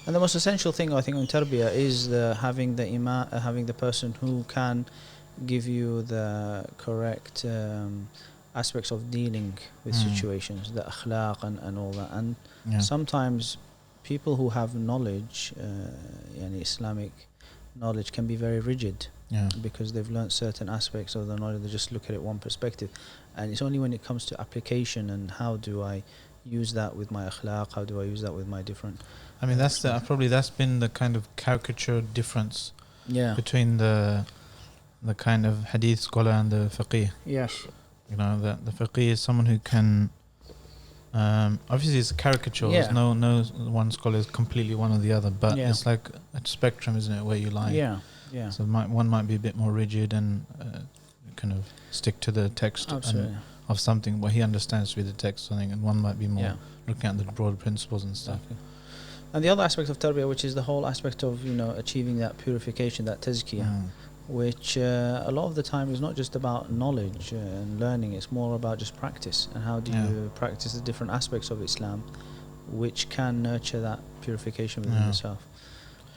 And the most essential thing I think in tarbiyah is having the imam, having the person who can give you the correct aspects of dealing with situations, the akhlaq and all that. And sometimes people who have knowledge, Islamic knowledge, can be very rigid because they've learnt certain aspects of the knowledge. They just look at it one perspective, and it's only when it comes to application and how do I use that with my akhlaq, how do I use that with my different. I mean, that's been the kind of caricature difference between the kind of hadith scholar and the faqih. Yes. The faqih is someone who can obviously it's a caricature. No one scholar is completely one or the other, but it's like a spectrum, isn't it, where you lie. Yeah. So one might be a bit more rigid and kind of stick to the text of something what he understands to be the text or something, and one might be more looking at the broad principles and stuff. Exactly. And the other aspect of tarbiyah, which is the whole aspect of achieving that purification, that tazkiyah, which a lot of the time is not just about knowledge and learning, it's more about just practice, and how do you practice the different aspects of Islam which can nurture that purification within yourself.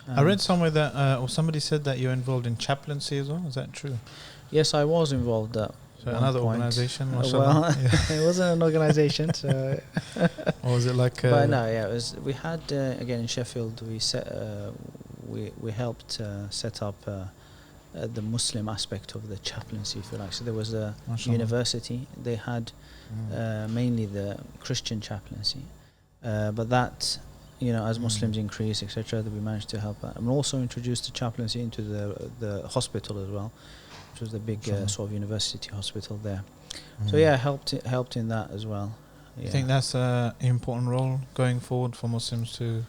I read somewhere that or somebody said that you're involved in chaplaincy as well. Is that true? Yes, I was involved at another organisation? It wasn't an organisation, so or was it like but no, it was. We had again in Sheffield, we helped set up the Muslim aspect of the chaplaincy, if you like. So there was a university. They had mainly the Christian chaplaincy, but that as Muslims increase, etc., that we managed to help. And also introduced the chaplaincy into the hospital as well, which was the big sort of university hospital there. So helped in that as well. You think that's an important role going forward for Muslims to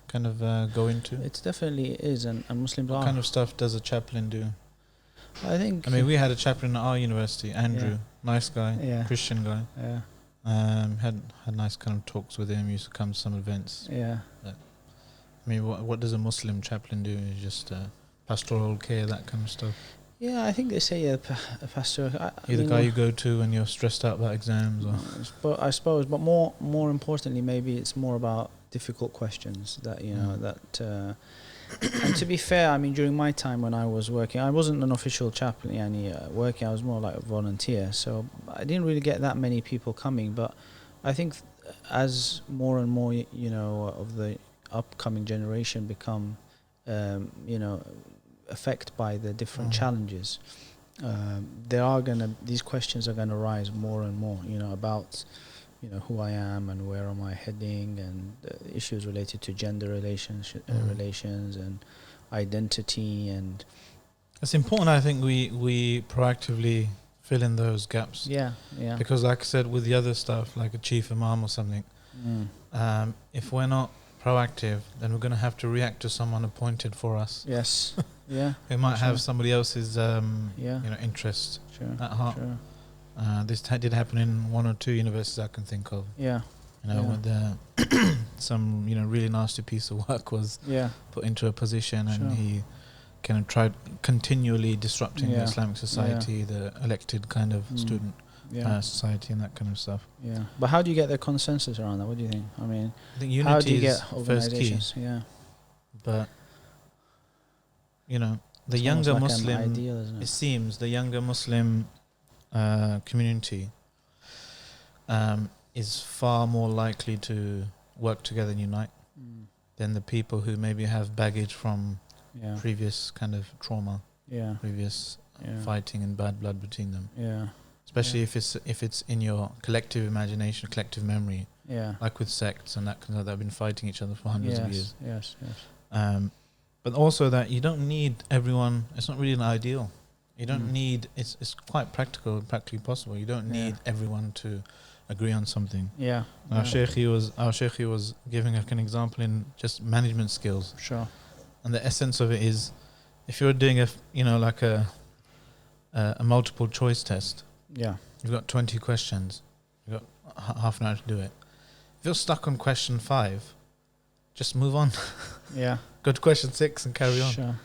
kind of go into? It definitely is, and Muslims what are. kind of stuff does a chaplain do? I mean, we had a chaplain at our university, Andrew, nice guy, Christian guy. Yeah. Had nice kind of talks with him. Used to come to some events. Yeah. But, I mean, what does a Muslim chaplain do? Just pastoral care, that kind of stuff. Yeah, I think they say a pastor. You're the guy you go to when you're stressed out about exams, or I suppose. But more importantly, maybe it's more about difficult questions that that. And to be fair, I mean, during my time when I was working, I wasn't an official chaplain. Working, I was more like a volunteer. So I didn't really get that many people coming. But I think as more and more, of the upcoming generation become, affected by the different challenges, these questions are gonna rise more and more. About who I am and where am I heading, and issues related to gender relations and identity, and it's important. I think we proactively fill in those gaps. Yeah. Because, like I said, with the other stuff, like a chief imam or something, if we're not proactive, then we're going to have to react to someone appointed for us. Yes. Yeah. Who might Sure. have somebody else's Yeah. interest Sure. at heart. Sure. This did happen in one or two universities I can think of. Yeah. With some really nasty piece of work was Yeah. put into a position, and Sure. he kind of tried continually disrupting the Yeah. Islamic society, the elected kind of student Yeah. society, and that kind of stuff. Yeah. But how do you get the consensus around that? What do you think? I mean, I think unity how do you is get first key, organizations? Yeah. but the It's almost younger like an Muslim, ideal, isn't it it? seems, the younger Muslim community is far more likely to work together and unite than the people who maybe have baggage from Yeah. previous kind of trauma, Yeah. previous Yeah. fighting and bad blood between them. Yeah. Especially Yeah. if it's in your collective imagination, collective memory, Yeah. like with sects and that kind of, that have been fighting each other for hundreds of years. Yes. But also that you don't need everyone. It's not really an ideal. You don't need. It's quite practically possible. You don't need everyone to agree on something. Yeah. Our Shaykh was giving an example in just management skills, Sure. and the essence of it is, if you're doing a multiple choice test, Yeah. you've got 20 questions, you've got half an hour to do it. If you're stuck on question 5, just move on. Yeah. Go to question 6 and carry on. Sure.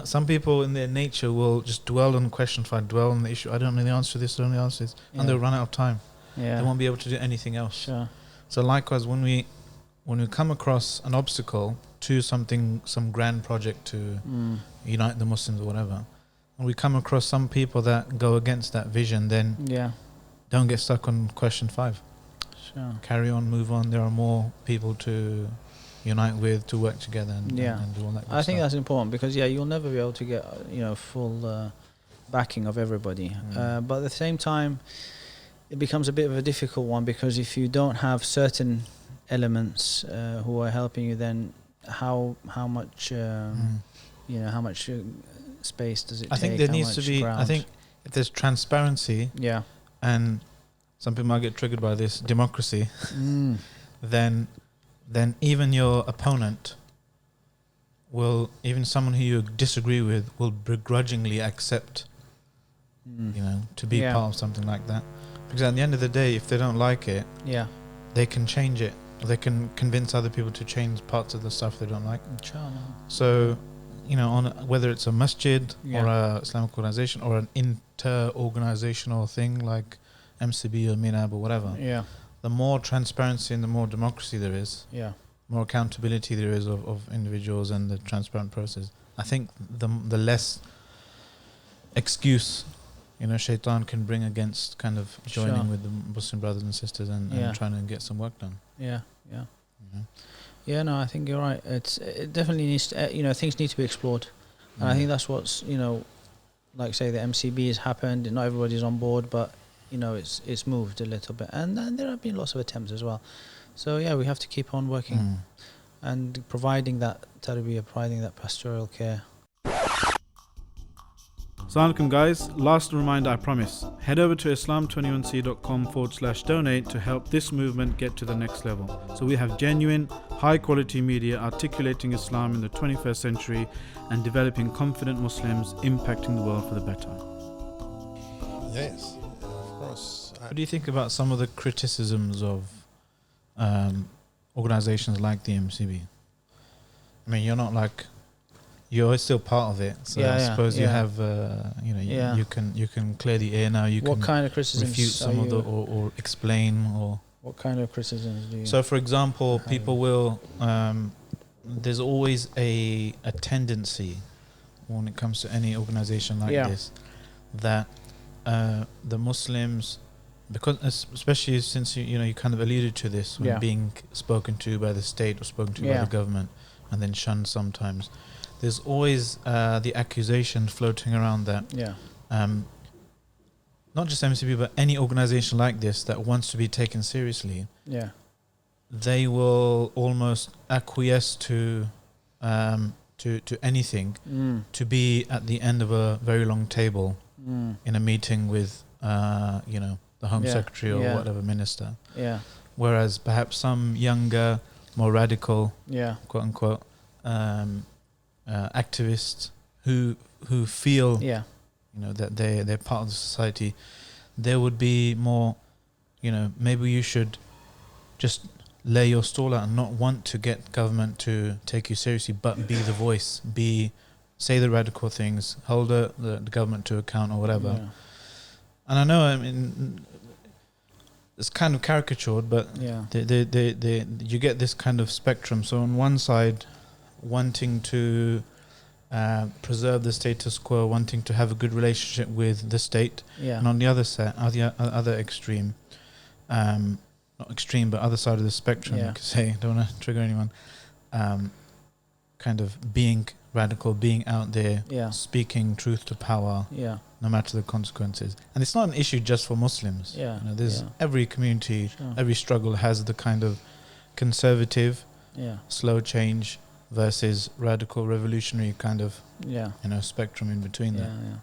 Some people in their nature will just dwell on question 5, dwell on the issue. I don't know the answer to this, I don't know the answer to this, and they'll run out of time. Yeah. They won't be able to do anything else. Sure. So likewise, when we come across an obstacle to some grand project to unite the Muslims or whatever, and we come across some people that go against that vision, then Yeah. don't get stuck on question 5. Sure. Carry on, move on. There are more people to unite with, to work together and do all that good I think stuff. that's important because you'll never be able to get full backing of everybody. But at the same time, it becomes a bit of a difficult one because if you don't have certain elements who are helping you, then how much how much space does it take? I think there How needs to much be. ground? I think if there's transparency, and some people might get triggered by this, democracy, then even your opponent will, even someone who you disagree with, will begrudgingly accept, to be part of something like that. Because at the end of the day, if they don't like it, they can change it. Or they can convince other people to change parts of the stuff they don't like. So, on whether it's a masjid or a Islamic organization or an inter-organizational thing like MCB or MINAB or whatever, the more transparency and the more democracy there is, more accountability there is of individuals and the transparent process, I think the less excuse shaitan can bring against kind of joining with the Muslim brothers and sisters and trying to get some work done. No, I think you're right. It definitely needs to, things need to be explored, and I think that's what's like say the MCB has happened. Not everybody's on board, but it's moved a little bit, and there have been lots of attempts as well. So we have to keep on working and providing that tarbiyah, providing that pastoral care. Assalamu alaikum guys, last reminder I promise. Head over to islam21c.com/donate to help this movement get to the next level. So we have genuine, high quality media articulating Islam in the 21st century and developing confident Muslims impacting the world for the better. Yes, of course. What do you think about some of the criticisms of organizations like the MCB? I mean, you're still part of it, so I suppose you have, you can clear the air now. What kind of criticisms refute some of the or explain or. What kind of criticisms do you? So, for example, people will. There's always a tendency when it comes to any organization like this that the Muslims, because especially since you kind of alluded to this when being spoken to by the state or spoken to by the government and then shunned sometimes. There's always the accusation floating around that not just MCB but any organization like this that wants to be taken seriously, they will almost acquiesce to anything to be at the end of a very long table in a meeting with the Home Secretary or whatever minister. Whereas perhaps some younger, more radical, quote unquote, activists who feel Yeah. that they're part of the society, there would be more, maybe you should just lay your stall out and not want to get government to take you seriously, but be the voice, say the radical things, hold the government to account or whatever. Yeah. And I know, it's kind of caricatured, but Yeah. you get this kind of spectrum. So on one side, wanting to preserve the status quo, wanting to have a good relationship with the state, Yeah. and on the other side, other extreme, not extreme, but other side of the spectrum, Yeah. you could say, don't want to trigger anyone, kind of being radical, being out there, Yeah. speaking truth to power, Yeah. no matter the consequences. And it's not an issue just for Muslims. Yeah. There's Yeah. every community, Sure. every struggle has the kind of conservative, Yeah. slow change versus radical, revolutionary kind of, Yeah. spectrum in between there. Yeah.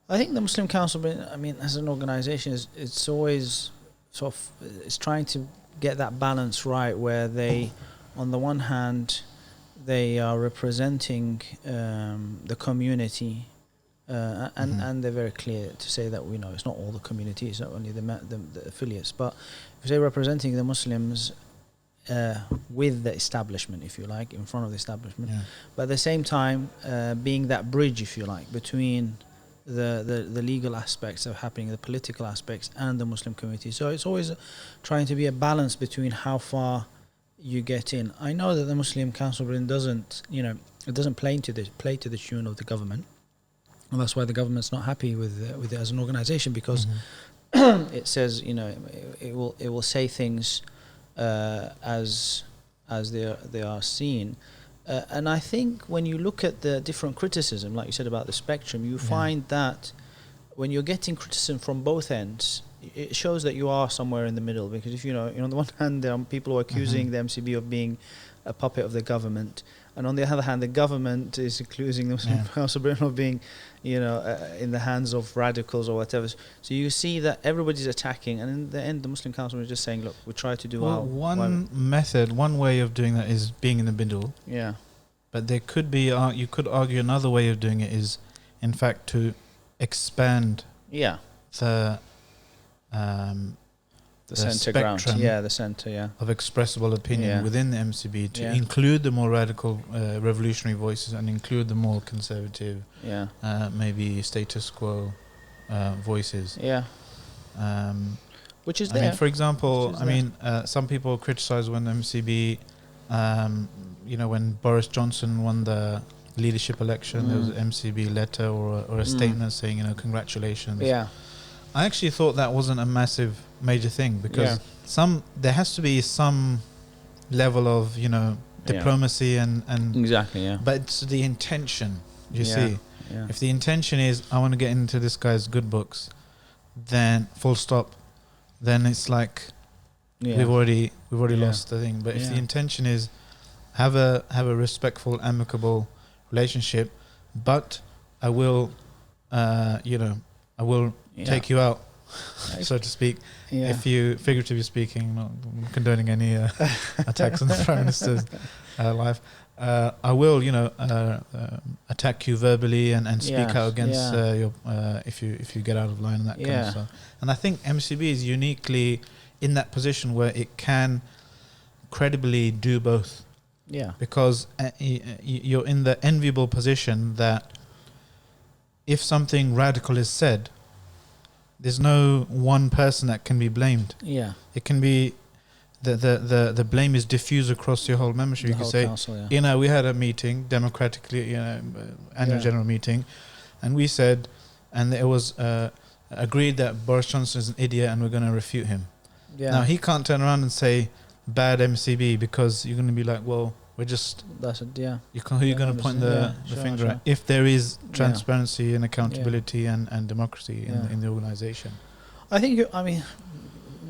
I think the Muslim Council, as an organisation, it's always sort of it's trying to get that balance right, where they, on the one hand, they are representing the community, and they're very clear to say that it's not all the community, it's not only the affiliates, but if they're representing the Muslims with the establishment, if you like, in front of the establishment, Yeah. but at the same time being that bridge, if you like, between the legal aspects that are happening, the political aspects, and the Muslim community. So it's always trying to be a balance between how far you get in. I know that the Muslim Council doesn't play to the tune of the government, and that's why the government's not happy with it as an organisation, because it says it will say things as they are seen. And I think when you look at the different criticism, like you said about the spectrum, you find that when you're getting criticism from both ends, it shows that you are somewhere in the middle. Because if on the one hand, there are people who are accusing the MCB of being a puppet of the government, and on the other hand, the government is accusing the Muslim Council of being, in the hands of radicals or whatever. So you see that everybody's attacking, and in the end, the Muslim Council is just saying, "Look, we try to do our one way of doing that is being in the middle. Yeah, but there could be you could argue another way of doing it is, in fact, to expand the centre ground, the centre, of expressible opinion within the MCB to include the more radical, revolutionary voices and include the more conservative, maybe status quo voices. Yeah. Which is I mean, for example, some people criticize when the MCB, when Boris Johnson won the leadership election, there was an MCB letter or a statement saying, congratulations. Yeah. I actually thought that wasn't a major thing, because there has to be some level of diplomacy and exactly, but it's the intention. You see, if the intention is I want to get into this guy's good books, then full stop, then it's like we've already lost the thing. But if the intention is have a respectful, amicable relationship, but I will take you out, so to speak. If you, figuratively speaking, not condoning any attacks on the Prime Minister's life, I will, attack you verbally and speak out against your if you get out of line and that kind of stuff. And I think MCB is uniquely in that position where it can credibly do both. Yeah. Because you're in the enviable position that if something radical is said, there's no one person that can be blamed. Yeah. It can be the blame is diffused across your whole membership. You could say, council, we had a meeting democratically, annual general meeting, and we said, and it was agreed that Boris Johnson is an idiot and we're going to refute him. Yeah. Now he can't turn around and say bad MCB, because you're going to be like, well, we're just. That's it. Yeah. Who are you going to point the finger at? If there is transparency and accountability and democracy in the organisation. I think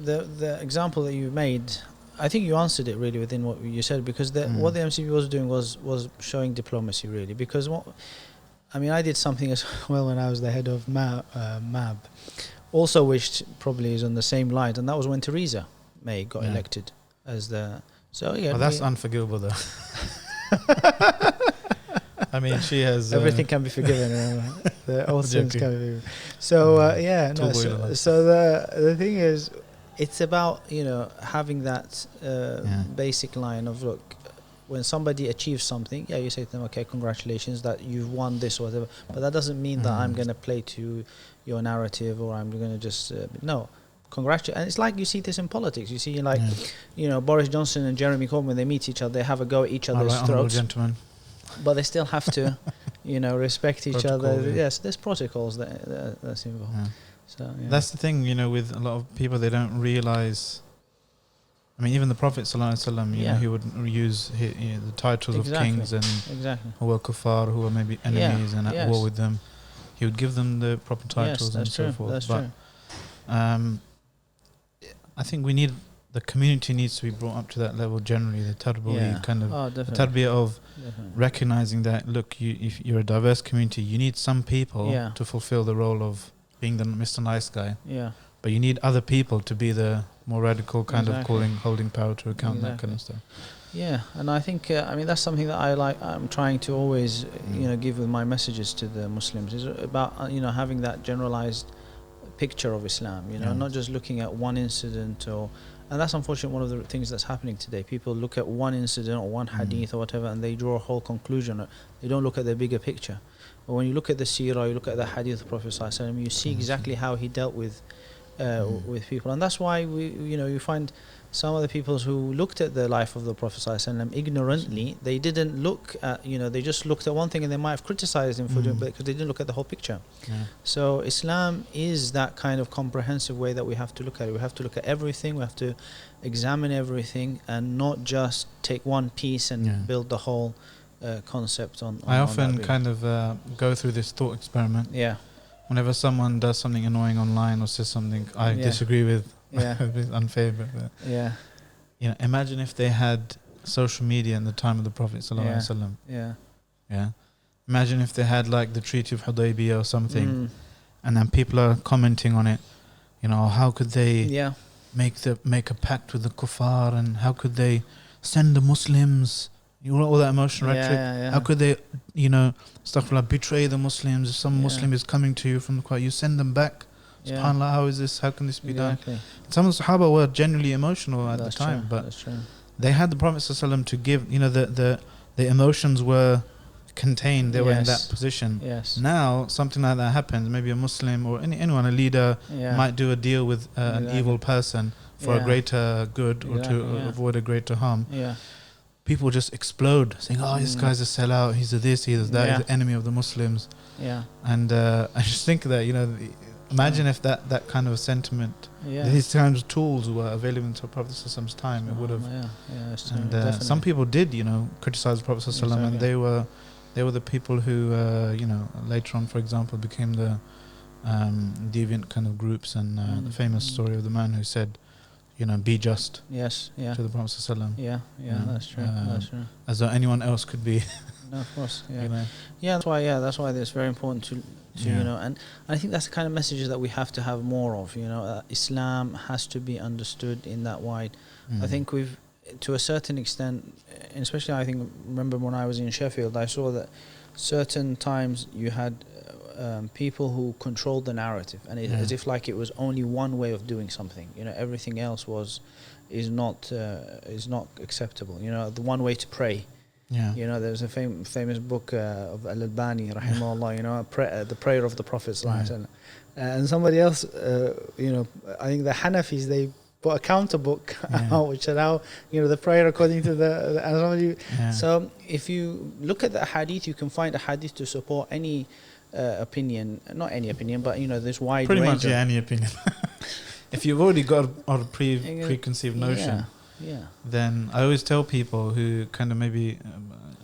the example that you made, I think you answered it really within what you said, because what the MCB was doing was showing diplomacy, really. Because I did something as well when I was the head of MAB, also, which probably is on the same line, and that was when Theresa May got elected as the. So that's unforgivable, though. I mean, she has Everything can be forgiven. The old sins Joking. can be forgiven. So yeah, no. Tubu So the thing is, it's about having that basic line of look. When somebody achieves something, you say to them, okay, congratulations that you've won this or whatever. But that doesn't mean that I'm going to play to your narrative or I'm going to just no. Congratulate. And it's like you see this in politics. You see, like, Boris Johnson and Jeremy Corbyn, when they meet each other, they have a go at each other's throats. Gentlemen. But they still have to, respect each other. Protocol, Yes, there's protocols that's involved. Yeah. So That's the thing, with a lot of people, they don't realize. I mean, even the Prophet ﷺ, he would use the titles of kings and who were kuffar, who were maybe enemies and at war with them. He would give them the proper titles and so forth. That's but true. I think the community needs to be brought up to that level generally. The tarbiyah the tarbiyah of recognizing that, look, if you're a diverse community, you need some people to fulfill the role of being the Mr. Nice Guy. Yeah. But you need other people to be the more radical kind of holding power to account, that kind of stuff. Yeah, and I think that's something that I'm trying to always give with my messages to the Muslims, is about having that generalized picture of Islam, not just looking at one incident and that's unfortunately one of the things that's happening today. People look at one incident or one hadith or whatever and they draw a whole conclusion. They don't look at the bigger picture. But when you look at the seerah, you look at the hadith of the Prophet ﷺ, you see exactly how he dealt with people. And that's why you find some of the people who looked at the life of the Prophet ﷺ ignorantly, they didn't look at, they just looked at one thing and they might have criticized him for doing it because they didn't look at the whole picture. So Islam is that kind of comprehensive way that we have to look at it. We have to look at everything, we have to examine everything and not just take one piece and build the whole concept on I often kind of go through this thought experiment. Whenever someone does something annoying online or says something I disagree with, it's unfavorable. Imagine if they had social media in the time of the Prophet ﷺ. Imagine if they had like the Treaty of Hudaybiyah or something, and then people are commenting on it. How could they make a pact with the kuffar, and how could they send the Muslims? All that emotional rhetoric. How could they, astaghfirullah, betray the Muslims? If some Muslim is coming to you from the Quran, you send them back. SubhanAllah, how is this? How can this be done? Some of the Sahaba were genuinely emotional at the time, but they had the Prophet ﷺ to give. The emotions were contained. They were in that position. Now something like that happens. Maybe a Muslim or anyone, a leader, might do a deal with an evil person for a greater good or to avoid a greater harm. People just explode, saying, "Oh, this guy's a sellout. He's a this. He's that. He's the enemy of the Muslims." And I just think that imagine if that kind of a sentiment, these kinds of tools were available in the Prophet ﷺ's time, it would have. And some people did, criticize the Prophet ﷺ, and they were the people who, later on, for example, became the deviant kind of groups, and the famous story of the man who said, be just to the Prophet ﷺ. That's true. That's true. As though anyone else could be. No, of course. That's why it's very important to and I think that's the kind of messages that we have to have more of. Islam has to be understood in that wide. I think we've, to a certain extent, and especially remember when I was in Sheffield, I saw that certain times you had people who controlled the narrative, and as if like it was only one way of doing something. Everything else is not acceptable. The one way to pray. There's a famous book of Al-Albani, rahimahullah, the prayer of the Prophet and somebody else, I think the Hanafis, they put a counter book out which said how, the prayer according to and somebody. So if you look at the hadith, you can find a hadith to support any opinion, not any opinion, but this wide pretty range. Pretty much any opinion. If you've already got a preconceived notion. Then I always tell people who kind of maybe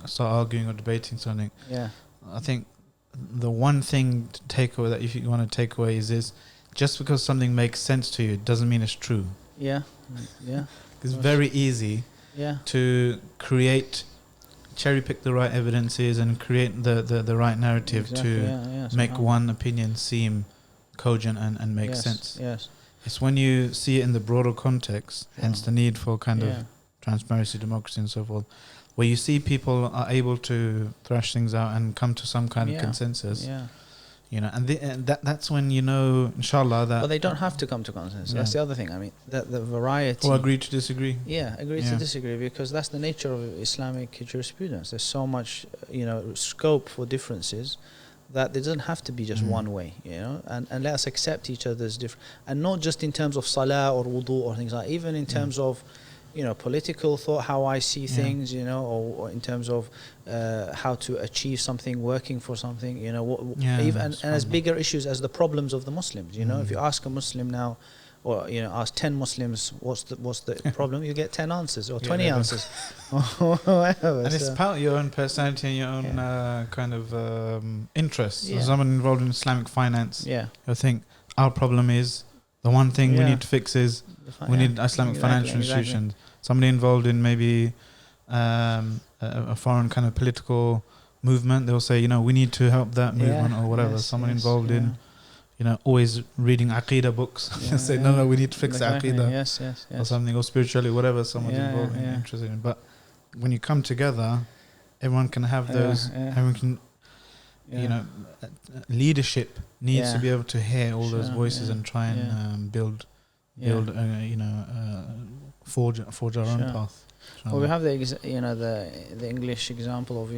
start arguing or debating something. I think the one thing to take away, that if you want to take away, is this: just because something makes sense to you doesn't mean it's true. It's very easy to cherry pick the right evidences and create the right narrative to make one opinion seem cogent and make sense. It's when you see it in the broader context, hence the need for kind of transparency, democracy and so forth, where you see people are able to thrash things out and come to some kind of consensus. Yeah. You know, and that's when you know, inshallah, that. But they don't have to come to consensus. That's the other thing. I mean, the variety. Or agree to disagree. Yeah, agree to disagree, because that's the nature of Islamic jurisprudence. There's so much, scope for differences that there doesn't have to be just one way, and let us accept each other's different, and not just in terms of salah or wudu or things like that, even in terms of, political thought, how I see things, or in terms of how to achieve something, working for something, even and as bigger issues as the problems of the Muslims. If you ask a Muslim now, or ask 10 Muslims what's the problem, you get 10 answers or 20 answers. And it's about your own personality and your own kind of interests. So someone involved in Islamic finance, you'll think our problem is the one thing we need to fix is we need Islamic financial institutions. Somebody involved in maybe a foreign kind of political movement, they'll say, we need to help that movement or whatever. Someone involved in always reading Aqidah books. Say, no, we need to fix the Aqidah. Or something, or spiritually, whatever someone's involved in, interested in. But when you come together, everyone can have those, everyone can, leadership needs to be able to hear all those voices and try and build, forge our own path. Well, we have the English example of,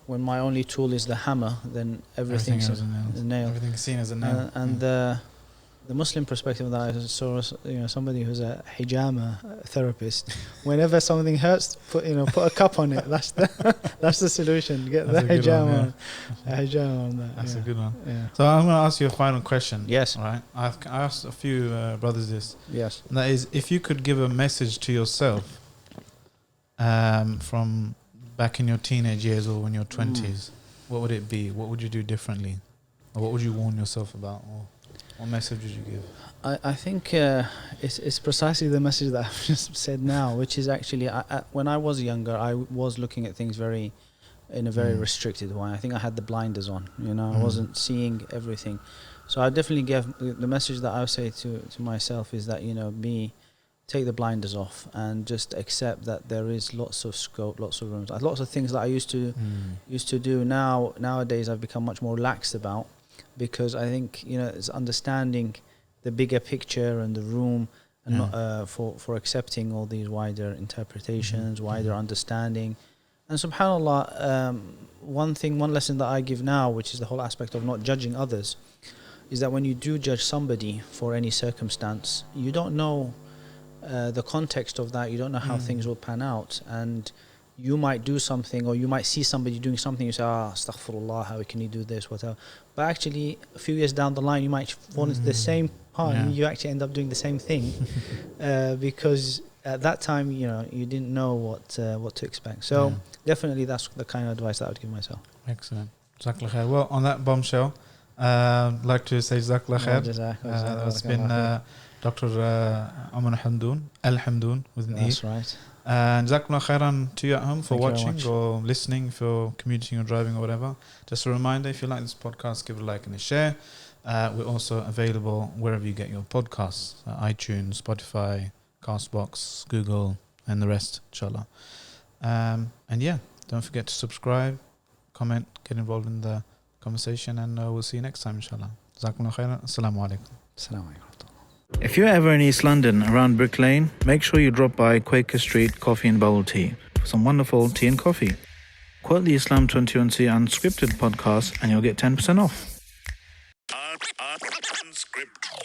when my only tool is the hammer, then everything's a nail. Everything's seen as a nail. And the Muslim perspective that I saw, somebody who's a hijama therapist, whenever something hurts, put a cup on it. That's the solution. Get the hijama on. Hijama on that. That's a good one. Yeah. So I'm going to ask you a final question. Yes. Right. I asked a few brothers this. Yes. And that is, if you could give a message to yourself from back in your teenage years or in your 20s, what would it be? What would you do differently? Or what would you warn yourself about? Or what message would you give? I think it's precisely the message that I've just said now, which is actually, when I was younger, I was looking at things in a very restricted way. I think I had the blinders on, I wasn't seeing everything. So I definitely give the message that I would say to myself is that, take the blinders off and just accept that there is lots of scope, lots of rooms. Lots of things that I used to do nowadays I've become much more relaxed about, because I think it's understanding the bigger picture and the room, and not for accepting all these wider interpretations, wider understanding. And subhanallah, one lesson that I give now, which is the whole aspect of not judging others, is that when you do judge somebody for any circumstance, you don't know the context of that, you don't know how things will pan out, and you might do something, or you might see somebody doing something, you say, astaghfirullah, how can you do this, whatever. But actually, a few years down the line, you might fall into the same part, and you actually end up doing the same thing, because at that time, you didn't know what to expect. So definitely, that's the kind of advice that I would give myself. Excellent. Jazakallah khair. Well, on that bombshell, I'd like to say Jazakallah khair. That's been Dr. Omer El-Hamdoon with an E. That's right. And Jazakumullah khairan to you at home for watching or listening, for commuting or driving or whatever. Just a reminder, if you like this podcast, give it a like and a share. We're also available wherever you get your podcasts, iTunes, Spotify, Castbox, Google, and the rest, inshallah. And don't forget to subscribe, comment, get involved in the conversation, and we'll see you next time, inshallah. Jazakumullah khairan. Assalamu alaikum. Assalamu alaikum. If you're ever in East London around Brick Lane, make sure you drop by Quaker Street Coffee and Bubble Tea for some wonderful tea and coffee. Quote the Islam 21C Unscripted Podcast and you'll get 10% off. Unscripted.